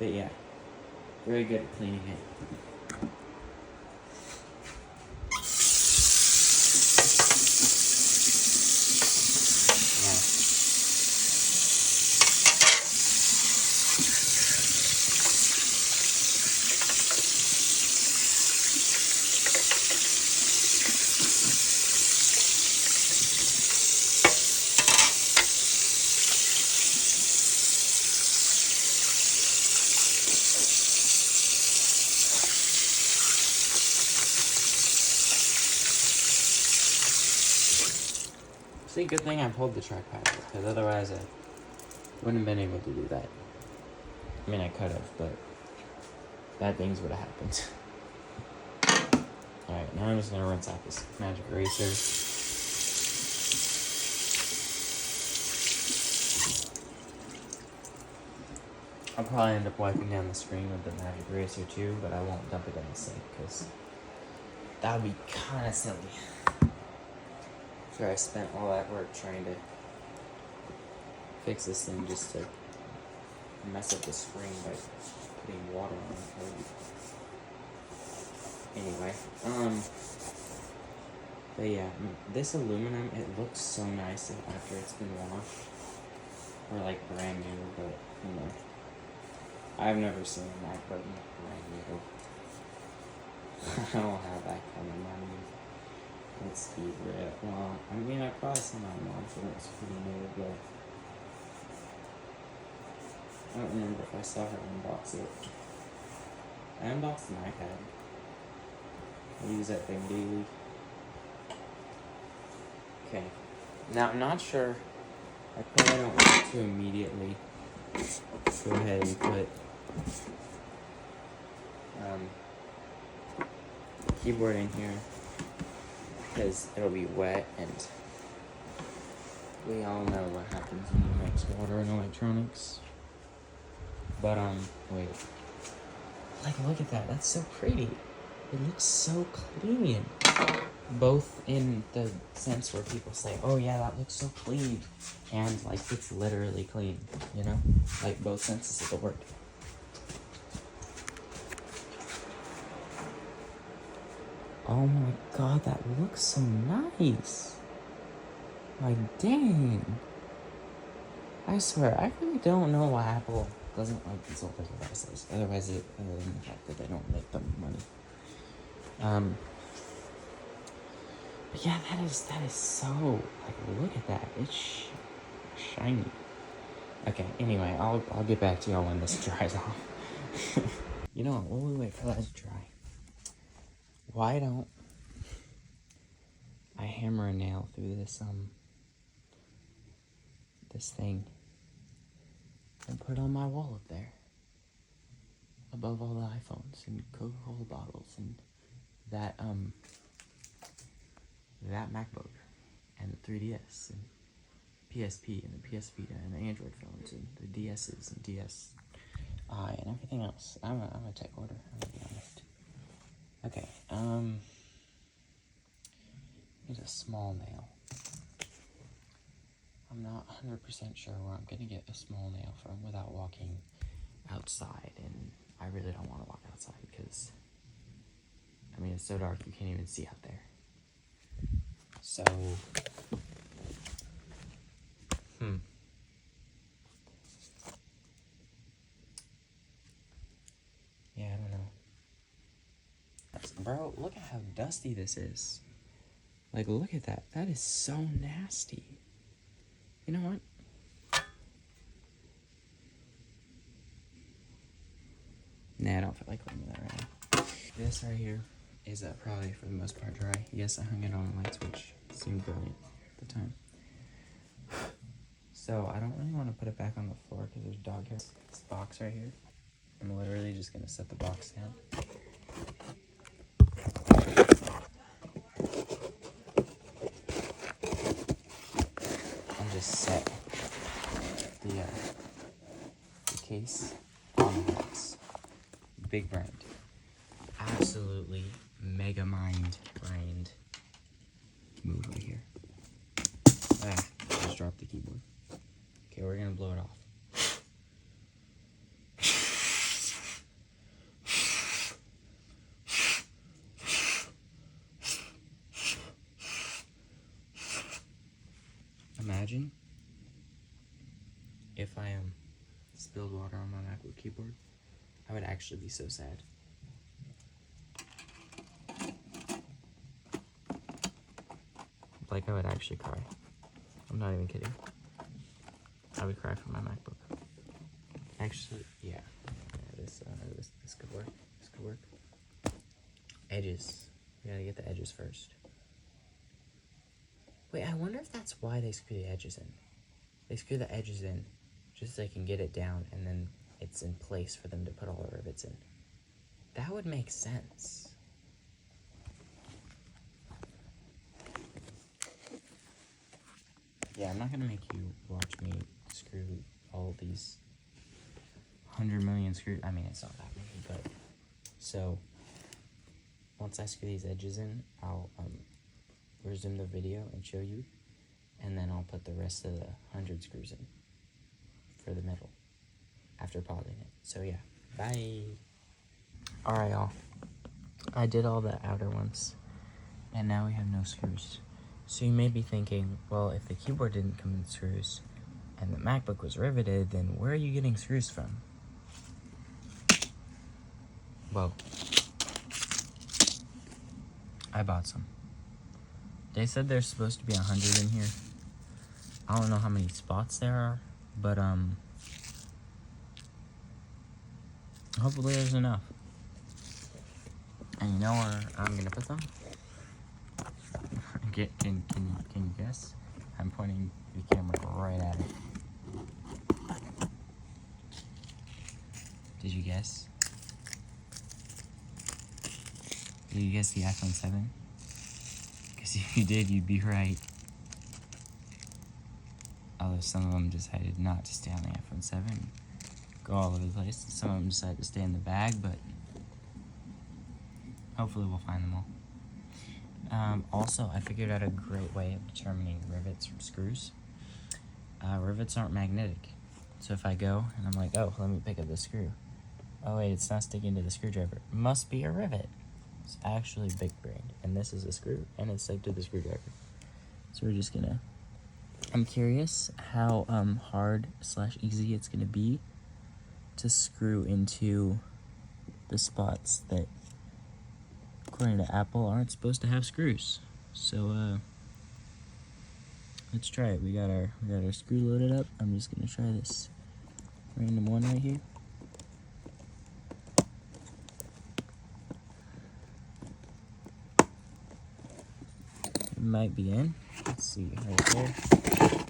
But yeah, very good at cleaning it. See, good thing I pulled the trackpad because otherwise I wouldn't have been able to do that. I mean, I could have, but bad things would have happened. Alright, now I'm just going to rinse out this magic eraser. I'll probably end up wiping down the screen with the magic eraser too, but I won't dump it in the sink because that would be kind of silly. I spent all that work trying to fix this thing just to mess up the screen by putting water on it. Anyway, but yeah, this aluminum, it looks so nice after it's been washed, or like brand new, but you know, I've never seen a MacBook brand new. I don't have that kind of money. Let's be real. Well, I mean, I probably saw my mom's when it was pretty new, but I don't remember if I saw her unbox it. I unboxed an iPad. I use that thing daily. Okay. Now, I'm not sure. I probably don't want to immediately go ahead and put the keyboard in here, because it'll be wet, and we all know what happens when you mix water and electronics. But, wait. Like, look at that. That's so pretty. It looks so clean. Both in the sense where people say, oh yeah, that looks so clean, and, like, it's literally clean, you know? Like, both senses of the word. Oh my god, that looks so nice. Like, dang. I swear, I really don't know why Apple doesn't like these older devices. Other than the fact that they don't make them money. But yeah, that is so, like, look at that. It's shiny. Okay, anyway, I'll get back to y'all when this dries off. You know what, while we wait for that to dry, why don't I hammer a nail through this thing and put it on my wall up there, above all the iPhones and Coca-Cola bottles and that MacBook and the 3DS and PSP and the PS Vita and the Android phones and the DS's and DSi and everything else. I'm a tech order, I'm gonna be honest. Okay, need a small nail. I'm not 100% sure where I'm gonna get a small nail from without walking outside, and I really don't want to walk outside because, I mean, it's so dark you can't even see out there. So, yeah, I don't know. Bro, look at how dusty this is. Like, look at that. That is so nasty. You know what? Nah, I don't feel like cleaning that right now. This right here is probably for the most part dry. Yes, I hung it on a light switch. It seemed brilliant at the time. So, I don't really want to put it back on the floor because there's dog hair. This box right here. I'm literally just going to set the box down. And just set the case on the box. Big brand. Absolutely mega mind brained move right here. Just dropped the keyboard. Okay, we're gonna blow it off. Imagine if I spilled water on my MacBook keyboard. I would actually be so sad. Like, I would actually cry. I'm not even kidding. I would cry for my MacBook. Actually, yeah. This could work. This could work. Edges. We gotta get the edges first. Wait, I wonder if that's why they screw the edges in. They screw the edges in just so they can get it down, and then it's in place for them to put all the rivets in. That would make sense. Yeah, I'm not gonna make you watch me screw all these 100 million screws. I mean, it's not that many, but so once I screw these edges in, I'll resume the video and show you, and then I'll put the rest of the 100 screws in for the middle after pausing it. So yeah, bye. Alright, y'all. I did all the outer ones, and now we have no screws. So you may be thinking, well, if the keyboard didn't come in screws and the MacBook was riveted, then where are you getting screws from? Well, I bought some. They said there's supposed to be 100 in here. I don't know how many spots there are, but hopefully there's enough. And you know where I'm gonna put them? Can you guess? I'm pointing the camera right at it. Did you guess? Did you guess the iPhone 7? Because if you did, you'd be right. Although some of them decided not to stay on the iPhone 7, go all over the place. Some of them decided to stay in the bag, but hopefully we'll find them all. Also, I figured out a great way of determining rivets from screws. Rivets aren't magnetic. So if I go and I'm like, oh, let me pick up the screw. Oh wait, it's not sticking to the screwdriver. Must be a rivet. It's actually big brain, and this is a screw, and it's taped to the screwdriver. So we're just gonna, I'm curious how hard / easy it's gonna be to screw into the spots that, according to Apple, aren't supposed to have screws. So let's try it. We got our screw loaded up. I'm just gonna try this random one right here. It might be in. Let's see right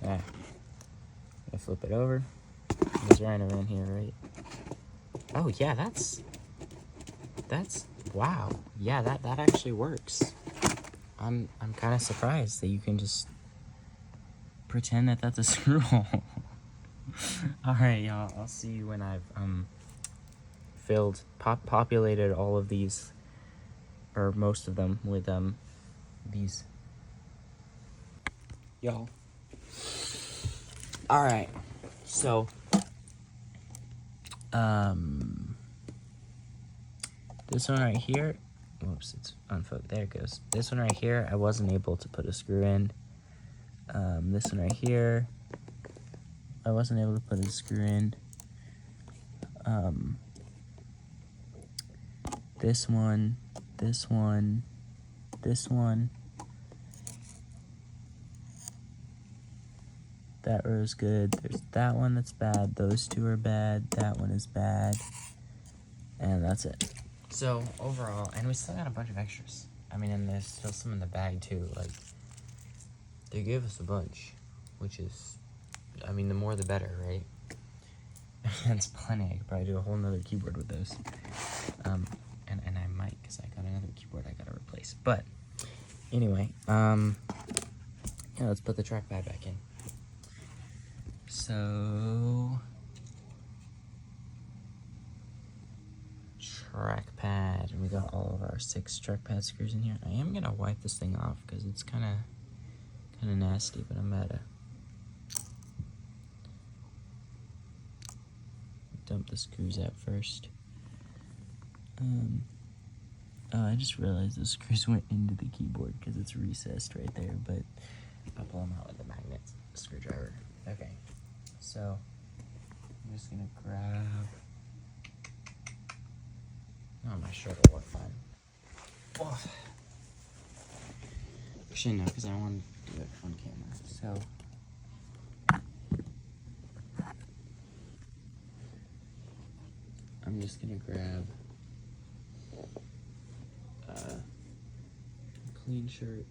there. I flip it over. It's right around here, right? Oh yeah, that's wow. Yeah, that actually works. I'm kind of surprised that you can just pretend that that's a screw hole. All right, y'all. I'll see you when I've populated all of these, or most of them, with these. Y'all. All right. So this one right here. Whoops, it's unfocused. There it goes. This one right here, I wasn't able to put a screw in. This one right here, I wasn't able to put a screw in. This one, this one, this one. That row's good. There's that one that's bad. Those two are bad. That one is bad. And that's it. So, overall, and we still got a bunch of extras. I mean, and there's still some in the bag, too. Like, they gave us a bunch, which is, I mean, the more the better, right? That's plenty. I could probably do a whole nother keyboard with those. And I might, because I got another keyboard I gotta replace. But, anyway, yeah, let's put the trackpad back in. So, trackpad, and we got all of our 6 trackpad screws in here. I am gonna wipe this thing off because it's kind of nasty, but I'm about to dump the screws out first. Oh, I just realized the screws went into the keyboard because it's recessed right there, but I'll pull them out with the magnet screwdriver. Okay, so I'm just gonna grab. Oh, my shirt will work fine. Oh. Actually, no, because I want to do it on camera. So, I'm just gonna grab a clean shirt.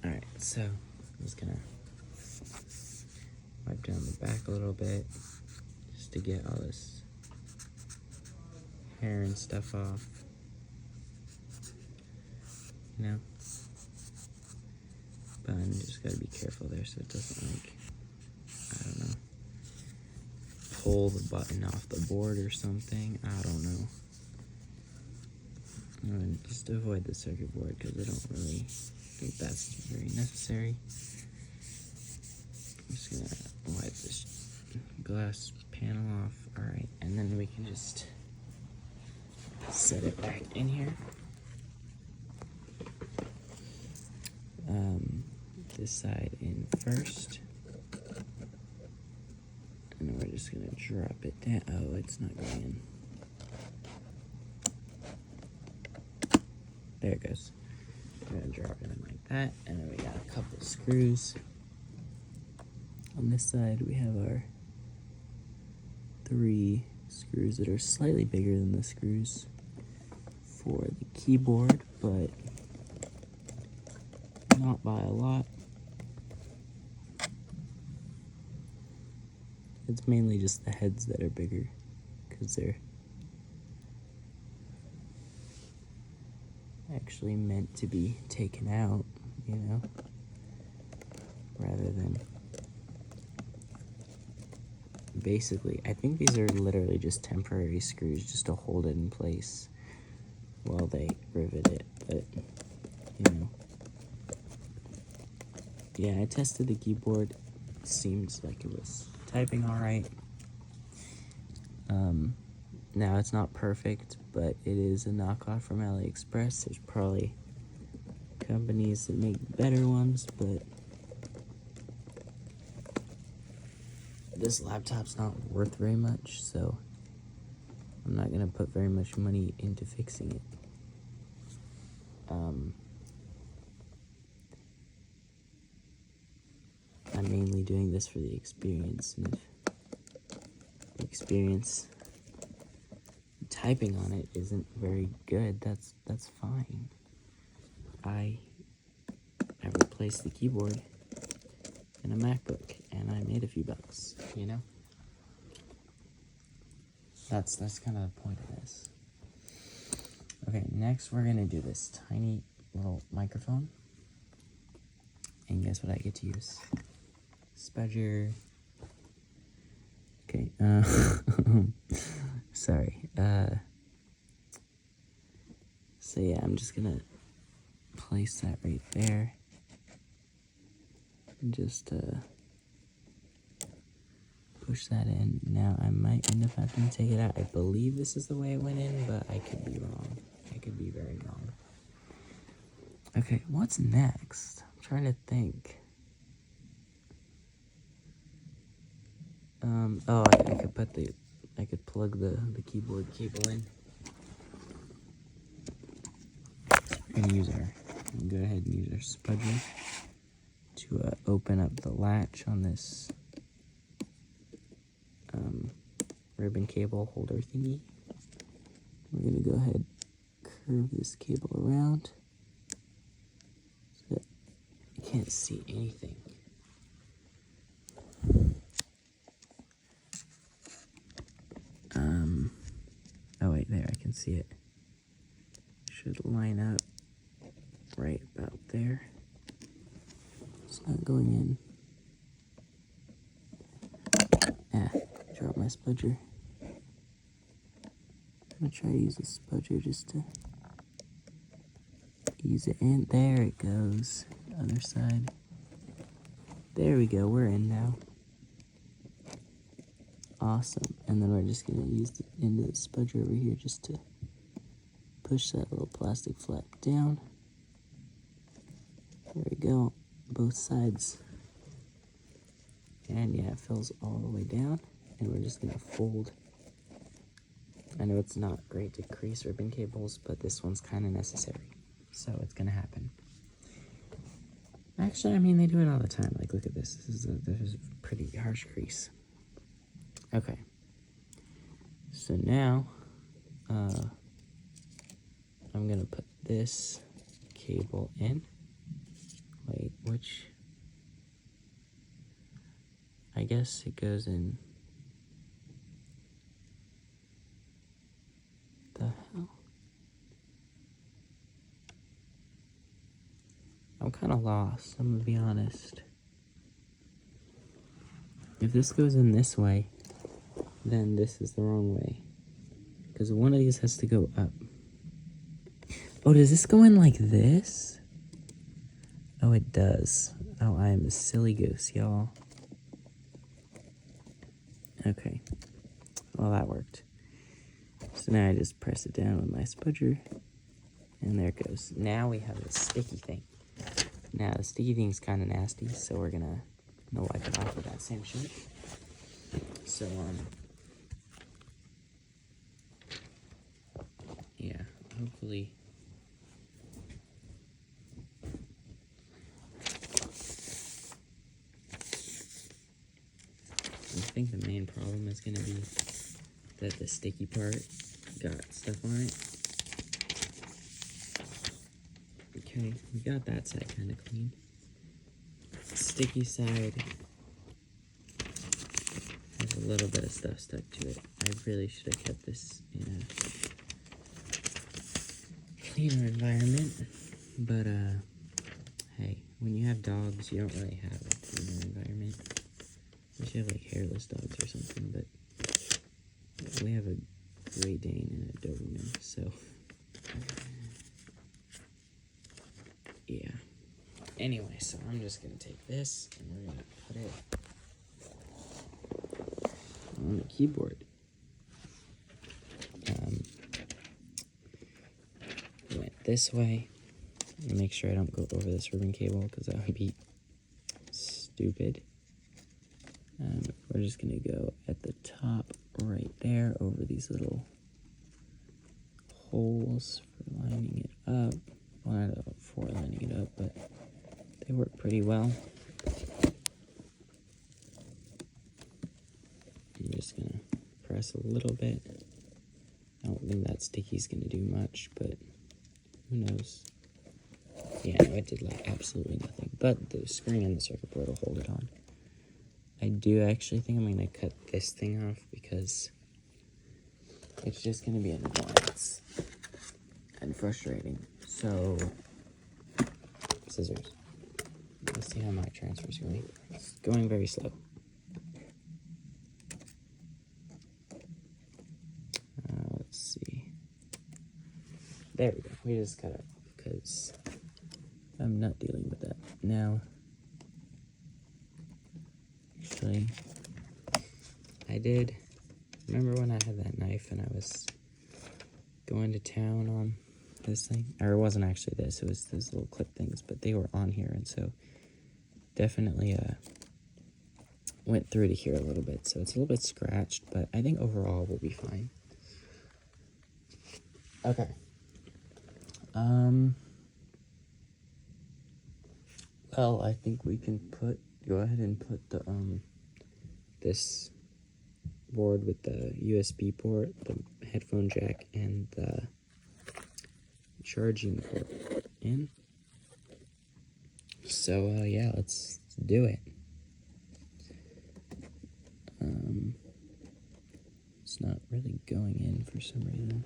Alright, so I'm just gonna wipe down the back a little bit just to get all this hair and stuff off. You know? But you just gotta be careful there so it doesn't, like, I don't know, pull the button off the board or something. I don't know. And just avoid the circuit board because I don't really think that's very necessary. I'm just gonna wipe this glass panel off. Alright, and then we can just set it back in here. This side in first. And then we're just gonna drop it down. Oh, it's not going in. There it goes. We're gonna drop it in like that. And then we got a couple of screws. On this side, we have our 3 screws that are slightly bigger than the screws for the keyboard, but not by a lot. It's mainly just the heads that are bigger because they're actually meant to be taken out, you know, rather than basically, I think these are literally just temporary screws just to hold it in place while they rivet it, but, you know. Yeah, I tested the keyboard. It seems like it was typing alright. Now, it's not perfect, but it is a knockoff from AliExpress. There's probably companies that make better ones, but this laptop's not worth very much, so I'm not going to put very much money into fixing it. I'm mainly doing this for the experience, and if the experience typing on it isn't very good, that's fine. I replaced the keyboard in a MacBook, and I made a few bucks, you know? That's kind of the point of this. Okay, next we're gonna do this tiny little microphone. And guess what I get to use? Spudger. Okay, sorry. So yeah, I'm just gonna place that right there. And just push that in. Now I might end up having to take it out. I believe this is the way it went in, but I could be wrong. I could be very wrong. Okay, what's next? I'm trying to think. I could plug the keyboard cable in. We're gonna go ahead and use our spudger to open up the latch on this ribbon cable holder thingy. We're gonna go ahead and curve this cable around so that you can't see anything. Oh wait, there, I can see it. Should line up right about there. It's not going in. Drop my spudger. I'm gonna try to use the spudger just to ease it in. There it goes. Other side. There we go, we're in now. Awesome. And then we're just gonna use the end of the spudger over here just to push that little plastic flap down. There we go, both sides. And yeah, it fills all the way down. And we're just gonna fold. I know it's not great to crease ribbon cables, but this one's kind of necessary. So it's gonna happen. Actually, I mean, they do it all the time. Like, look at this. This is a pretty harsh crease. Okay. So now, I'm gonna put this cable in. Wait, which? I guess it goes in. The hell? I'm kind of lost, I'm gonna be honest. If this goes in this way, then this is the wrong way. Because one of these has to go up. Oh, does this go in like this? Oh, it does. Oh, I am a silly goose, y'all. Okay. Well, that worked. So now I just press it down with my spudger. And there it goes. Now we have this sticky thing. Now, the sticky thing's kind of nasty, so we're gonna wipe it off with that same shit. So, yeah, hopefully. I think the main problem is gonna be that the sticky part got stuff on it. Okay, we got that side kind of clean. Sticky side has a little bit of stuff stuck to it. I really should have kept this in a cleaner environment, but hey, when you have dogs, you don't really have a cleaner environment. Unless you have like hairless dogs or something, but we have a Great Dane and a Doberman, so yeah. Anyway, so I'm just gonna take this and we're gonna put it on the keyboard. this way. Make sure I don't go over this ribbon cable because that would be stupid. We're just gonna go at the top right there over these little holes for lining it up. Well, not for lining it up, but they work pretty well. I'm just gonna press a little bit. I don't think that sticky's gonna do much, but who knows? Yeah, no, it did like absolutely nothing. But the screen and the circuit board will hold it on. I do actually think I'm gonna cut this thing off because it's just gonna be an annoyance and frustrating. So, scissors. Let's see how my transfer's going. It's going very slow. Let's see. There we go. We just cut it because I'm not dealing with that now. Actually, I did remember when I had that knife and I was going to town on this thing, or it wasn't actually this, it was those little clip things, but they were on here, and so definitely went through to here a little bit, so it's a little bit scratched, but I think overall we'll be fine. Okay. Well, I think we can go ahead and put the this board with the USB port, the headphone jack, and the charging port in. So yeah, let's do it. It's not really going in for some reason.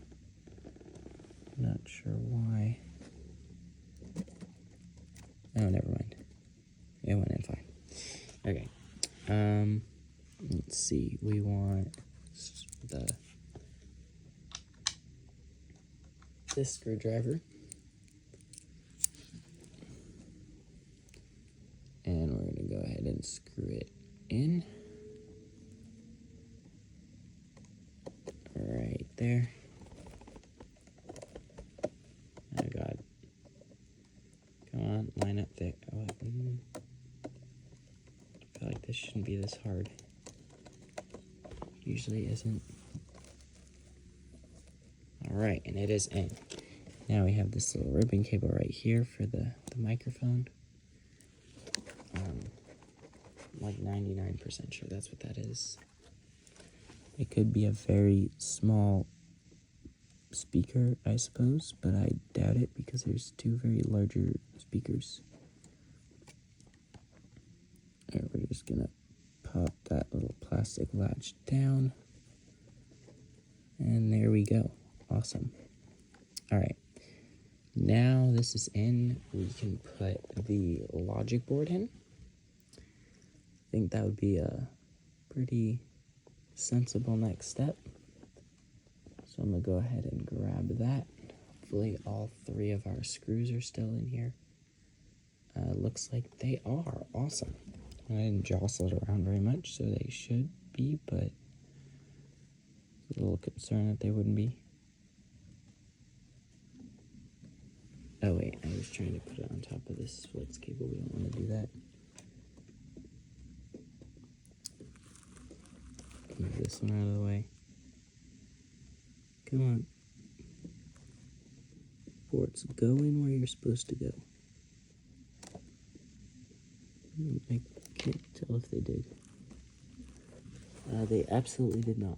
I'm not sure why. Oh, never mind. It went in fine. Okay. Let's see. We want this screwdriver. And we're going to go ahead and screw it in. Right there. Oh, God. Come on, line up there. Oh, I feel like this shouldn't be this hard. Usually isn't. Alright, and it is in. Now we have this little ribbon cable right here for the microphone. I'm like 99% sure that's what that is. It could be a very small speaker, I suppose, but I doubt it because there's two very larger speakers. And we're just gonna pop that little plastic latch down. And there we go. Awesome. Alright. Now this is in, we can put the logic board in. I think that would be a pretty sensible next step. So I'm going to go ahead and grab that. Hopefully all three of our screws are still in here. Looks like they are. Awesome. I didn't jostle it around very much, so they should be, but a little concerned that they wouldn't be. Oh wait, I was trying to put it on top of this flex cable. We don't want to do that. Move this one out of the way. Come on. Ports, go in where you're supposed to go. I can't tell if they did. They absolutely did not.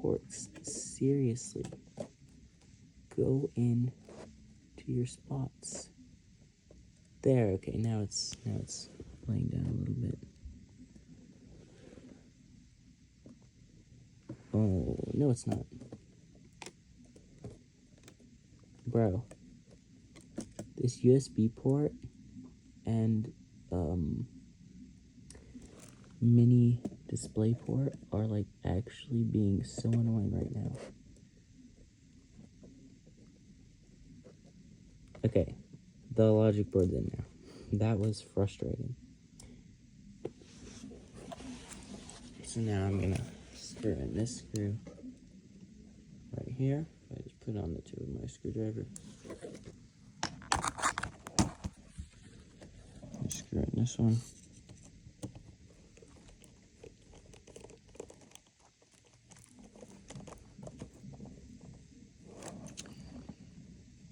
Ports, seriously. Go in to your spots. There, okay, now it's laying down a little bit. Oh, no it's not. Bro. This USB port and mini display port are like actually being so annoying right now. Okay, the logic board's in now. That was frustrating. So now I'm gonna screw in this screw right here. if I just put on the tip of my screwdriver. Screw in this one.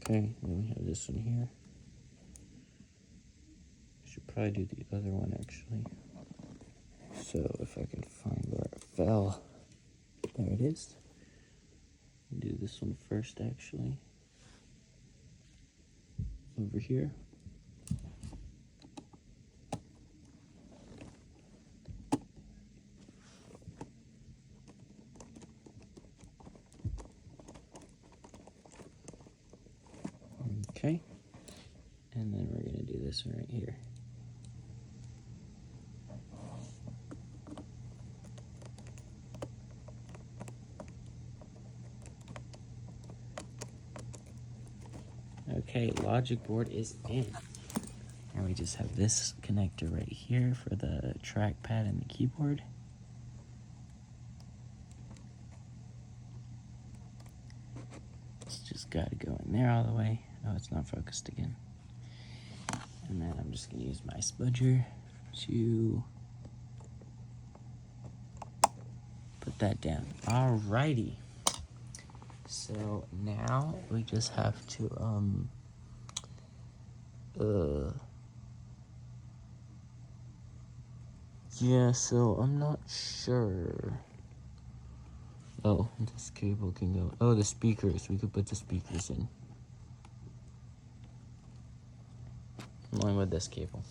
Okay, then we have this one here. Should probably do the other one actually. So if I can find where it fell. There it is. Do this one first actually. Over here. Okay. And then we're going to do this one right here. Okay, logic board is in. And we just have this connector right here for the trackpad and the keyboard. It's just got to go in there all the way. Oh, it's not focused again. And then I'm just going to use my spudger to put that down. Alrighty. So now we just have to, yeah, so I'm not sure. Oh, this cable can go. Oh, the speakers. We could put the speakers in. Along with this cable.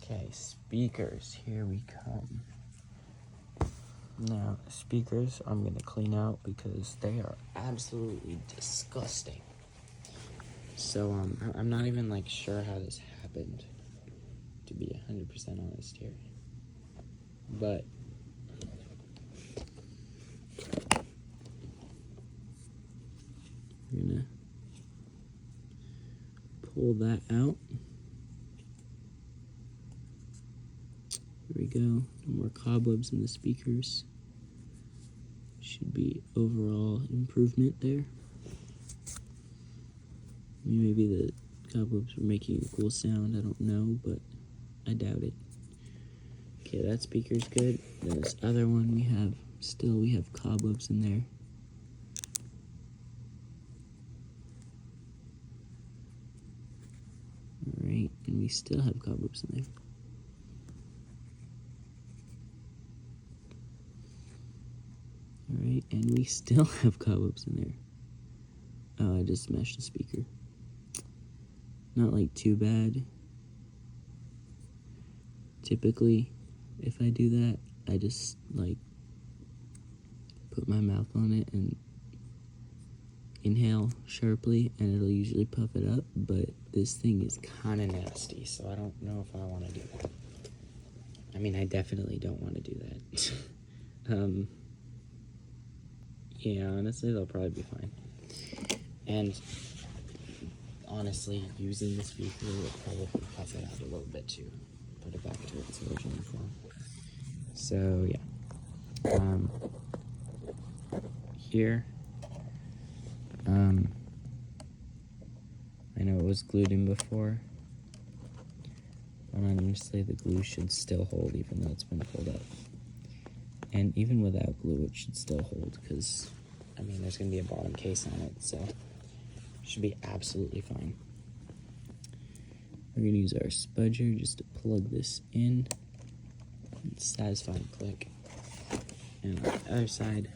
Okay, speakers. Here we come. Now, speakers I'm going to clean out because they are absolutely disgusting. So, I'm not even, like, sure how this happened, to be 100% honest here. But we're going to pull that out. There we go. No more cobwebs in the speakers. Should be overall improvement there. I mean, maybe the cobwebs were making a cool sound. I don't know, but I doubt it. Okay, that speaker's good. Then this other one we have cobwebs in there. Alright, and we still have cobwebs in there. Alright, and we still have cobwebs in there. Oh, I just smashed the speaker. Not like too bad. Typically, if I do that, I just like put my mouth on it and inhale sharply, and it'll usually puff it up, but this thing is kind of nasty, so I don't know if I want to do that. I mean, I definitely don't want to do that. Yeah, honestly, they'll probably be fine. And honestly, using the speaker will probably puff it out a little bit too. Put it back to its original form. So yeah. Here. I know it was glued in before. But honestly, the glue should still hold even though it's been pulled up. And even without glue, it should still hold because, I mean, there's going to be a bottom case on it, so it should be absolutely fine. We're going to use our spudger just to plug this in. Satisfying click. And on the other side,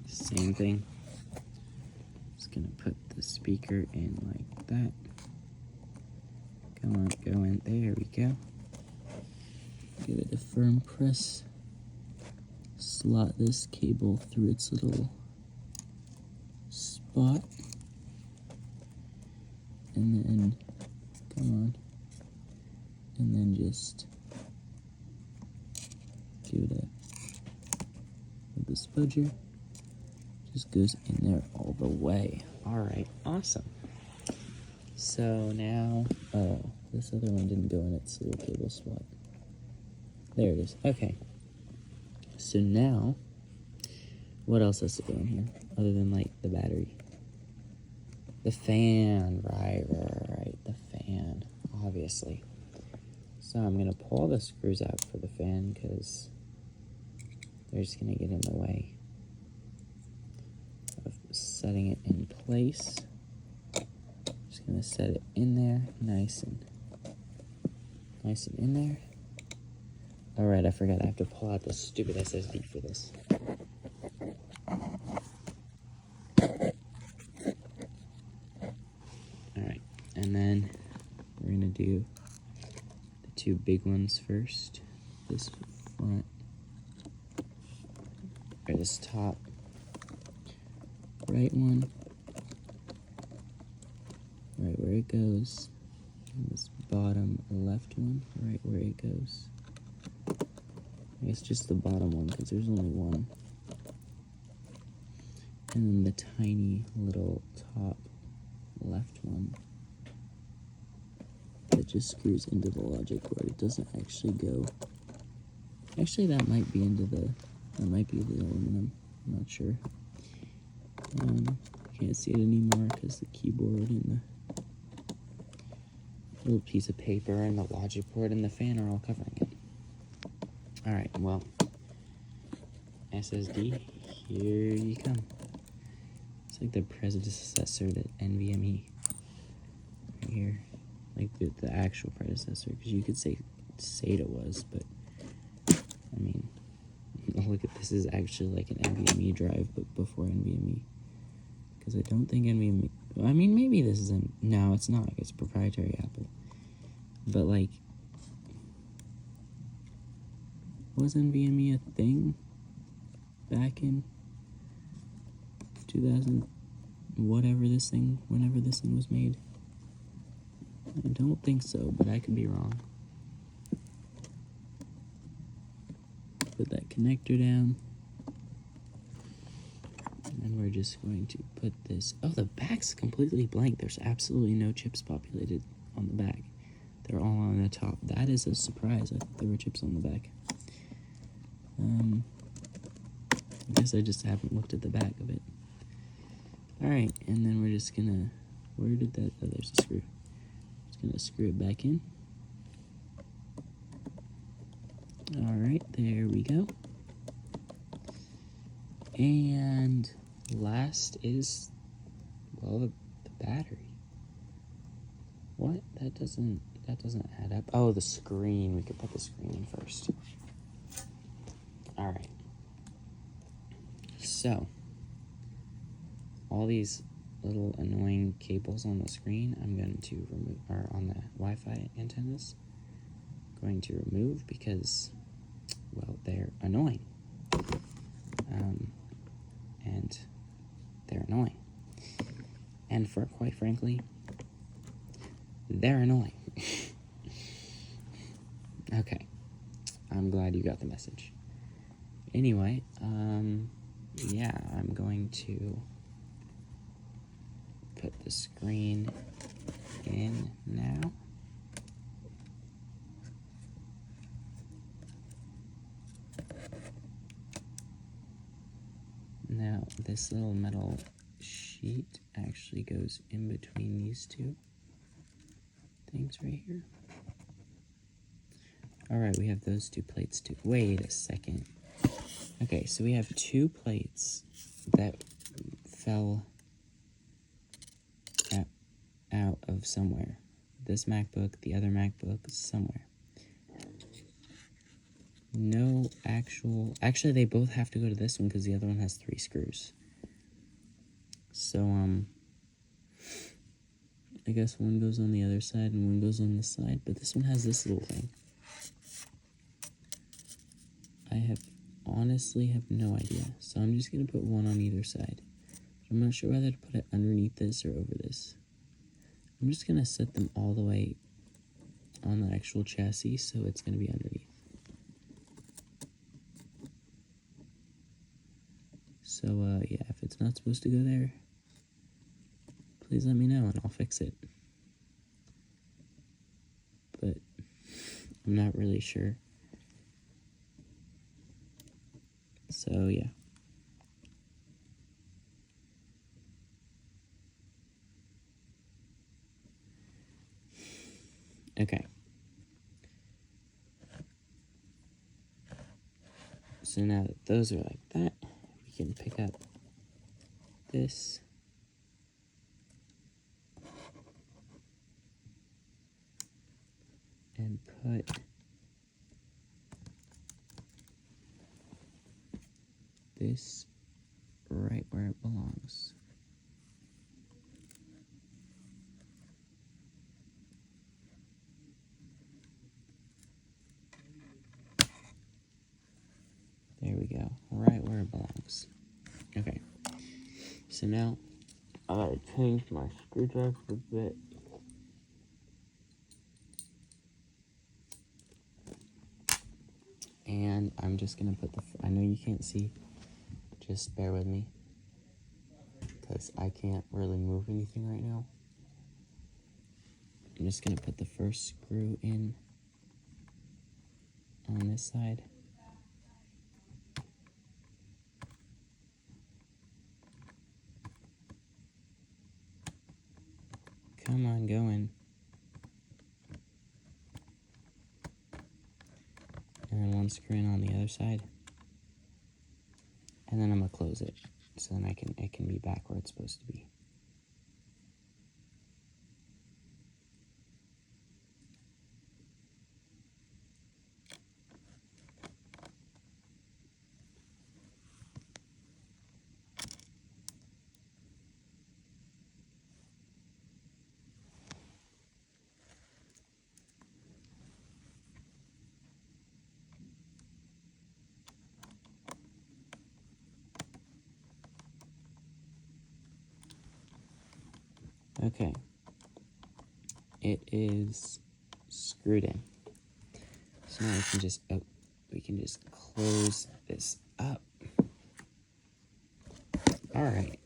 same thing. Just going to put the speaker in like that. Come on, go in. There we go. Give it a firm press. Slot this cable through its little spot. And then, come on. And then just give it a, with the spudger. Just goes in there all the way. Alright, awesome. So now, This other one didn't go in its little cable slot. There it is. Okay. So now, what else has to go in here other than like the battery? The fan, right, the fan, obviously. So I'm gonna pull the screws out for the fan because they're just gonna get in the way of setting it in place. Just gonna set it in there, nice and in there. All right, I forgot I have to pull out the stupid SSD for this. All right, and then we're gonna do the two big ones first. This front, or this top right one, right where it goes, and this bottom left one, right where it goes. I guess just the bottom one because there's only one. And then the tiny little top left one that just screws into the logic board. It doesn't actually go. Actually, that might be the aluminum. I'm not sure. Can't see it anymore because the keyboard and the little piece of paper and the logic board and the fan are all covering it. Alright, well, SSD, here you come. It's like the predecessor to NVMe. Right here. Like the actual predecessor, because you could say SATA was, but, I mean, look at this is actually like an NVMe drive, but before NVMe. Because I don't think NVMe, I mean, maybe this is no, it's not, it's proprietary Apple. But, like, was NVMe a thing back in 2000, whenever this thing was made? I don't think so, but I could be wrong. Put that connector down. And then we're just going to put this, oh, the back's completely blank. There's absolutely no chips populated on the back. They're all on the top. That is a surprise. I thought there were chips on the back. I guess I just haven't looked at the back of it. Alright, and then we're just gonna, where did that, oh, there's a screw. Just gonna screw it back in. Alright, there we go. And last is, well, the battery. What? That doesn't add up. Oh, the screen. We could put the screen in first. Alright. So, all these little annoying cables on the screen, I'm going to remove, or on the Wi-Fi antennas, going to remove because, well, they're annoying. And they're annoying. And quite frankly, they're annoying. Okay. I'm glad you got the message. Anyway, yeah, I'm going to put the screen in now. Now, this little metal sheet actually goes in between these two things right here. Alright, we have those two plates too. Wait a second. Okay, so we have two plates that fell out of somewhere. This MacBook, the other MacBook, somewhere. No actually they both have to go to this one because the other one has 3 screws. So, I guess one goes on the other side and one goes on this side, but this one has this little thing. I honestly have no idea, so I'm just going to put one on either side. I'm not sure whether to put it underneath this or over this. I'm just going to set them all the way on the actual chassis, so it's going to be underneath. So, yeah, if it's not supposed to go there, please let me know and I'll fix it. I'm not really sure. So, yeah. Okay. So now that those are like that, we can pick up this. And put this right where it belongs. There we go, right where it belongs. Okay, so now I gotta change my screwdriver a bit. And I'm just gonna put I know you can't see, just bear with me, because I can't really move anything right now. I'm just gonna put the first screw in on this side. Come on, go in. And then one screw in on the other side. And then I'm gonna close it, so then it can be back where it's supposed to be. Okay, it is screwed in. So now we can just close this up. All right,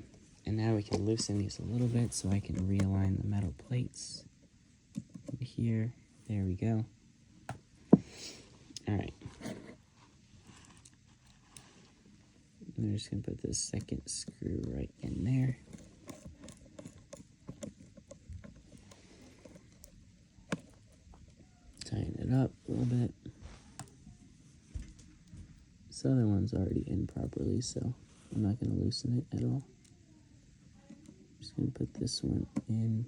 and now we can loosen these a little bit so I can realign the metal plates here. There we go. All right. I'm just gonna put this second screw right in there. Tighten it up a little bit. This other one's already in properly, so I'm not gonna loosen it at all. Just gonna put this one in.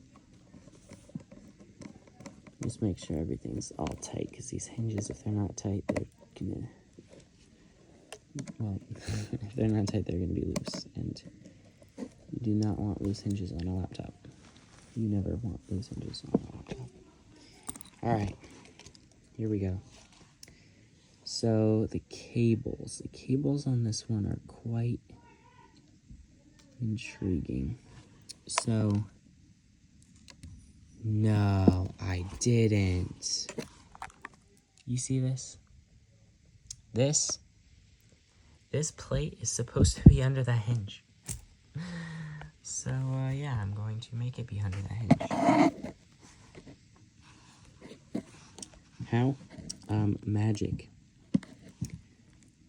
Just make sure everything's all tight, because these hinges, if they're not tight, they're gonna, well, if they're not tight, they're gonna be loose, and you do not want loose hinges on a laptop. You never want loose hinges on a laptop. All right, here we go. So the cables on this one are quite intriguing. So, no, I didn't. You see this? This plate is supposed to be under the hinge. So, yeah, I'm going to make it be under the hinge. How? Magic.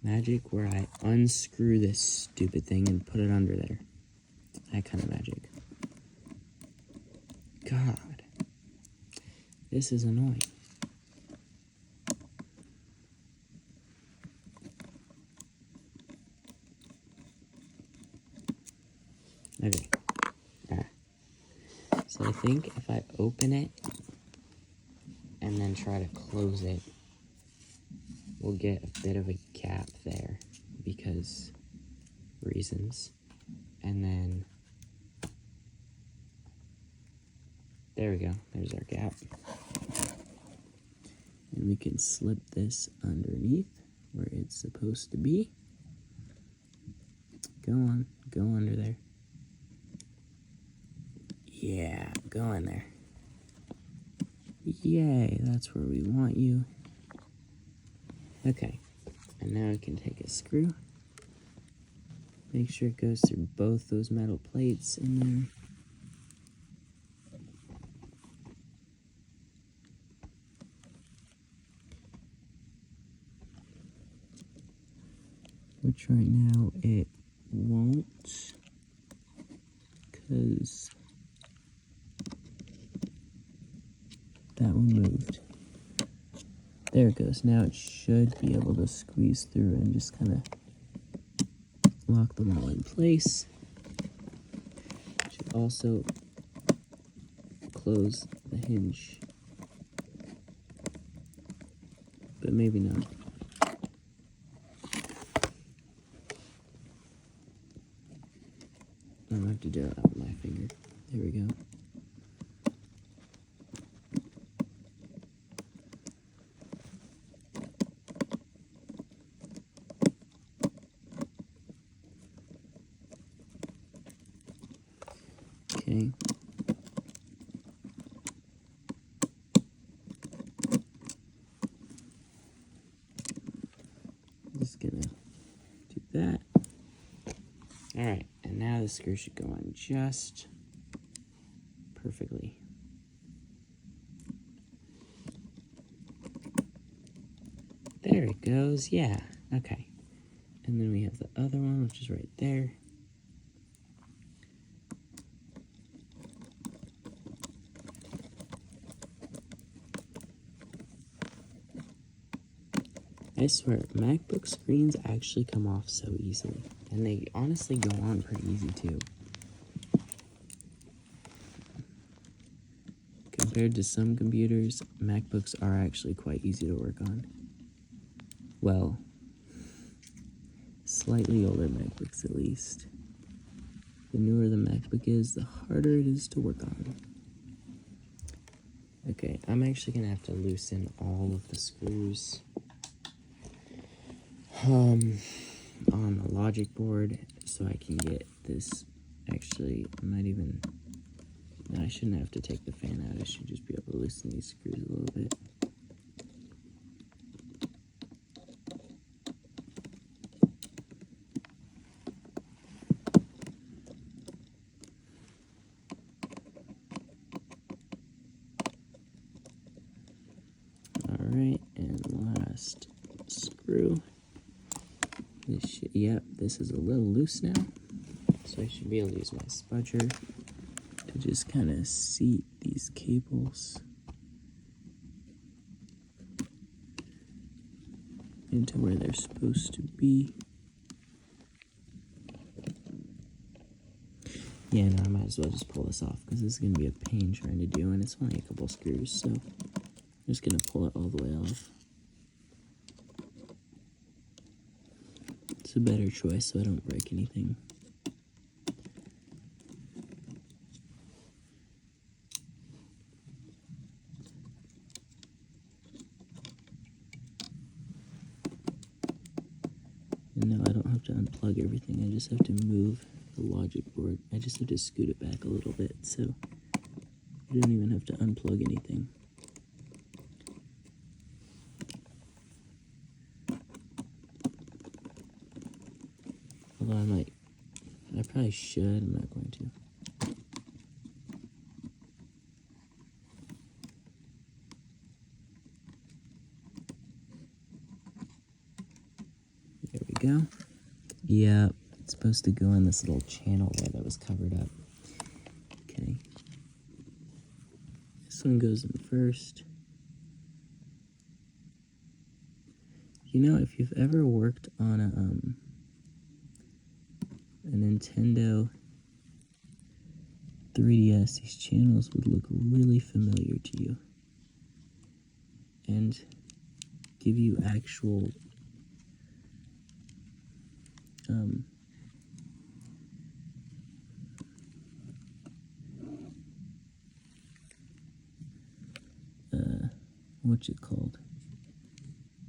Magic where I unscrew this stupid thing and put it under there. That kind of magic. God. This is annoying. Okay. So I think if I open it and then try to close it, we'll get a bit of a gap there because reasons. And then there we go. There's our gap. And we can slip this underneath where it's supposed to be. Go on, go under there. Yeah, go in there. Yay, that's where we want you. Okay, and now we can take a screw. Make sure it goes through both those metal plates in there. which right now it won't, because that one moved. There it goes. Now it should be able to squeeze through and just kind of lock them all in place. Should also close the hinge, but maybe not. I'm gonna have to do it out with my finger. There we go. Okay. Just gonna do that. Alright, and now the screw should go on just perfectly. There it goes, yeah, okay. And then we have the other one, which is right there. I swear, MacBook screens actually come off so easily. And they honestly go on pretty easy too. Compared to some computers, MacBooks are actually quite easy to work on. Well, slightly older MacBooks at least. The newer the MacBook is, the harder it is to work on. Okay, I'm actually gonna have to loosen all of the screws on the logic board so I can get this. Actually, I might even, no, I shouldn't have to take the fan out. I should just be able to loosen these screws a little bit. Alright, and last screw. Yep, this is a little loose now, so I should be able to use my spudger to just kind of seat these cables into where they're supposed to be. Yeah, no, I might as well just pull this off because this is going to be a pain trying to do, and it's only a couple screws, so I'm just going to pull it all the way off. It's a better choice so I don't break anything. And now I don't have to unplug everything, I just have to move the logic board. I just have to scoot it back a little bit, so I don't even have to unplug anything. Although I probably should, I'm not going to. There we go. Yeah, it's supposed to go in this little channel there that was covered up. Okay. This one goes in first. You know, if you've ever worked on a Nintendo 3DS, these channels would look really familiar to you and give you actual what's it called?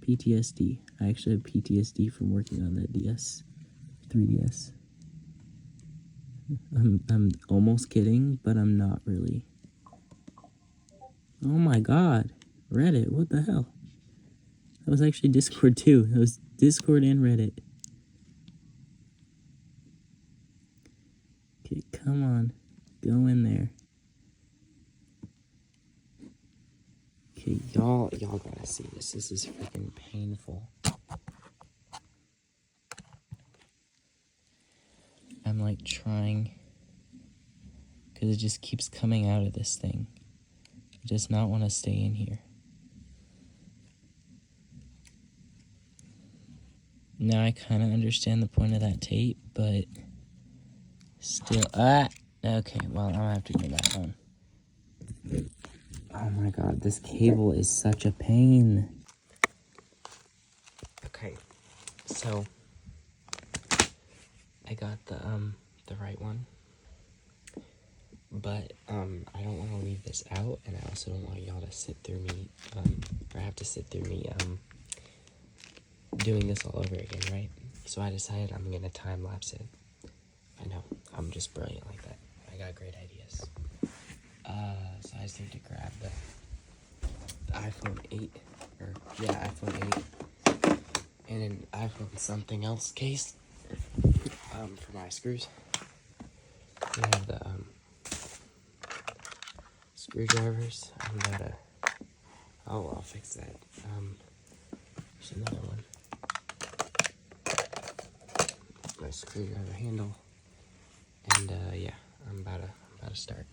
PTSD. I actually have PTSD from working on that 3DS. I'm almost kidding, but I'm not really. Oh my god. Reddit, what the hell? That was actually Discord too. That was Discord and Reddit. Okay, come on. Go in there. Okay, y'all gotta see this. This is freaking painful. I'm like trying, because it just keeps coming out of this thing. It does not want to stay in here. Now I kind of understand the point of that tape, but still, okay, well, I'll have to go back on. Oh my god, this cable is such a pain. Okay, so I got the right one, but I don't want to leave this out, and I also don't want y'all to sit through me, or have to sit through me doing this all over again, right? So I decided I'm gonna time lapse it. I know, I'm just brilliant like that. I got great ideas. So I just need to grab the iPhone 8, or yeah, iPhone 8, and an iPhone something else case, for my screws. We have the, screwdrivers. I'm gonna, oh, I'll fix that. There's another one. My screwdriver handle, and, yeah, I'm about to start.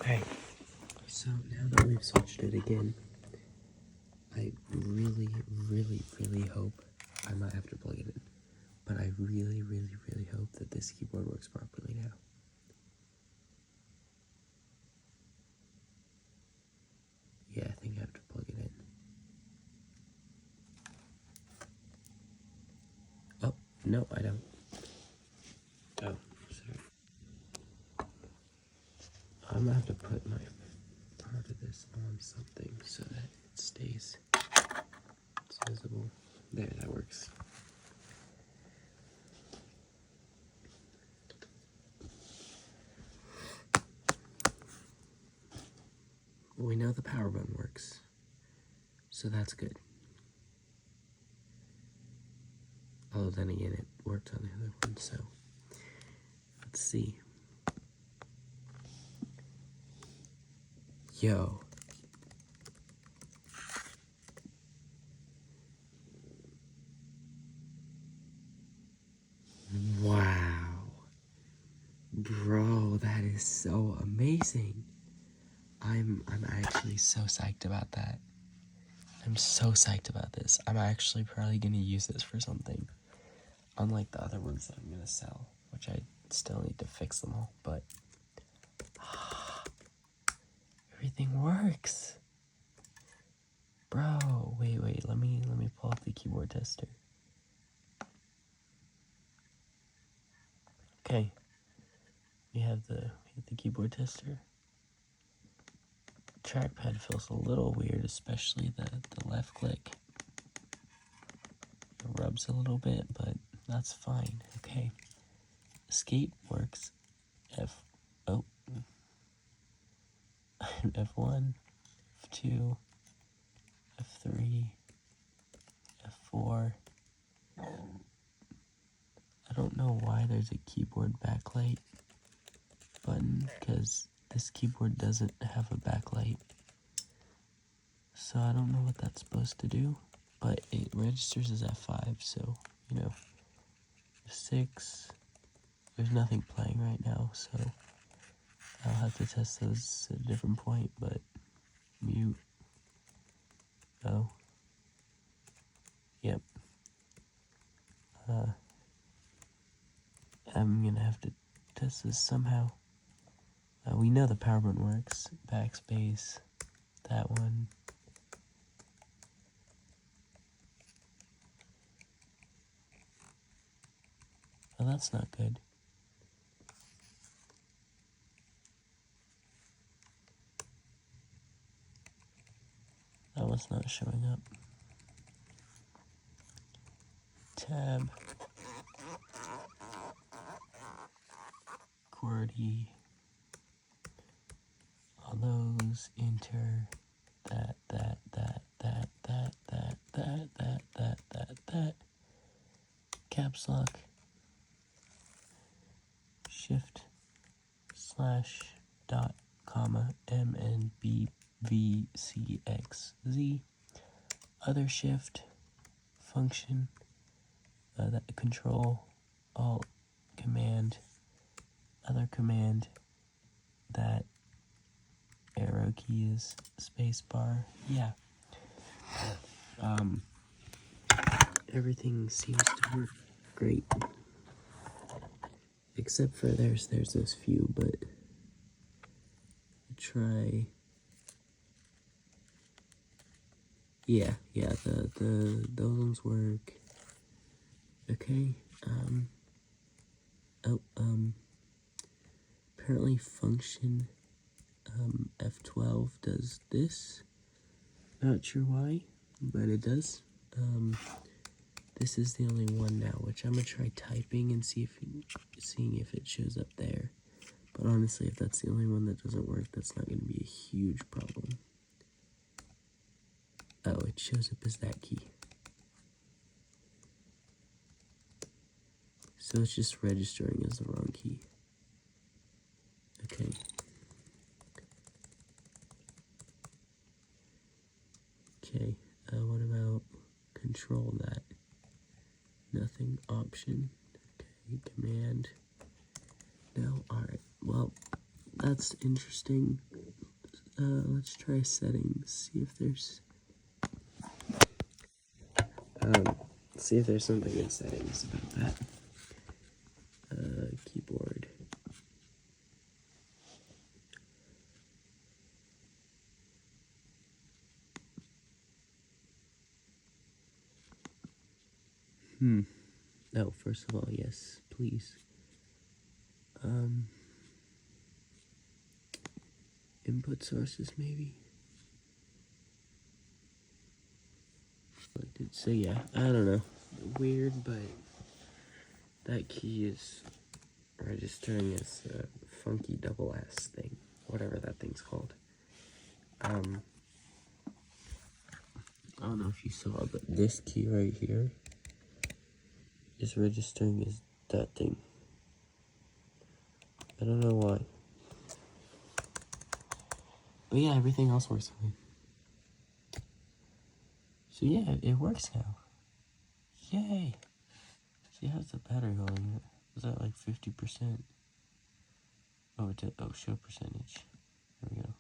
Okay, so now that we've switched it again, I really, really, really hope, I might have to plug it in, but I really, really, really hope that this keyboard works properly now. Yeah, I think I have to plug it in. Oh, no, I don't. Oh, sorry. I'm gonna have to put my part of this on something so that it stays, it's visible. There, that works. We know the power button works, so that's good. Although then again, it worked on the other one, so let's see. Yo. Wow. Bro, that is so amazing. I'm actually so psyched about that. I'm so psyched about this. I'm actually probably gonna use this for something. Unlike the other ones that I'm gonna sell, which I still need to fix them all, but everything works. Bro, wait, let me pull up the keyboard tester. Okay. We have the keyboard tester. Trackpad feels a little weird, especially the left click. It rubs a little bit, but that's fine. Okay. Escape works. F1, F2, F3, F4. I don't know why there's a keyboard backlight button, because this keyboard doesn't have a backlight. So I don't know what that's supposed to do, but it registers as F5, so, you know, 6, there's nothing playing right now, so I'll have to test those at a different point, but mute. Oh. Yep. I'm gonna have to test this somehow. We know the power button works. Backspace, that one. Oh, that's not good. That one's not showing up. Tab. QWERTY. All those. Enter. That. caps lock, shift / dot comma MNBVCXZ, other shift function, that control alt command, other command, that arrow key is spacebar. Yeah. Everything seems to work great. Except for there's those few, but try. Yeah, those ones work. Okay. Apparently function F12 does this. Not sure why, but it does. This is the only one now, which I'm gonna try typing and seeing if it shows up there. But honestly, if that's the only one that doesn't work, that's not gonna be a huge problem. Oh, it shows up as that key. So it's just registering as the wrong key. Okay. Okay, what about control that? Nothing, option, okay, command. No, alright, well, that's interesting. Let's try settings, see if there's something in settings about that. Keyboard. No, first of all, yes, please. Input sources, maybe? So yeah, I don't know. Weird, but that key is registering as a funky double S thing. Whatever that thing's called. I don't know if you saw, but this key right here is registering as that thing. I don't know why. But yeah, everything else works fine. So yeah, it works now. Yay! See, how's the battery going? Is that like 50%? Oh, show percentage. There we go.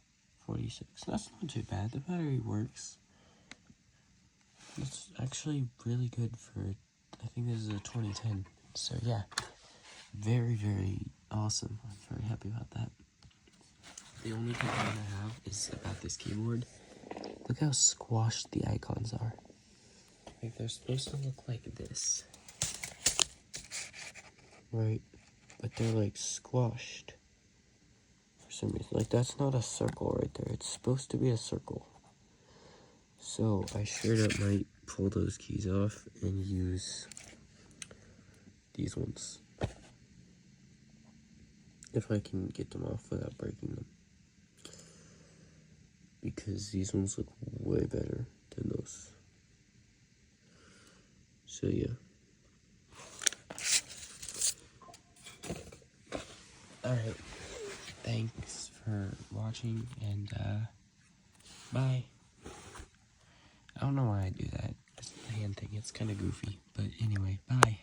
46. That's not too bad. The battery works. It's actually really good for, I think this is a 2010. So yeah, very, very awesome. I'm very happy about that. The only complaint I have is about this keyboard. Look how squashed the icons are. Like, they're supposed to look like this. Right? But they're like squashed. For some reason. Like, that's not a circle right there. It's supposed to be a circle. So, I straight up might pull those keys off and use these ones. If I can get them off without breaking them. Because these ones look way better than those. So, yeah. Alright. Thanks for watching, and, bye. I don't know why I do that. It's the hand thing. It's kind of goofy. But anyway, bye.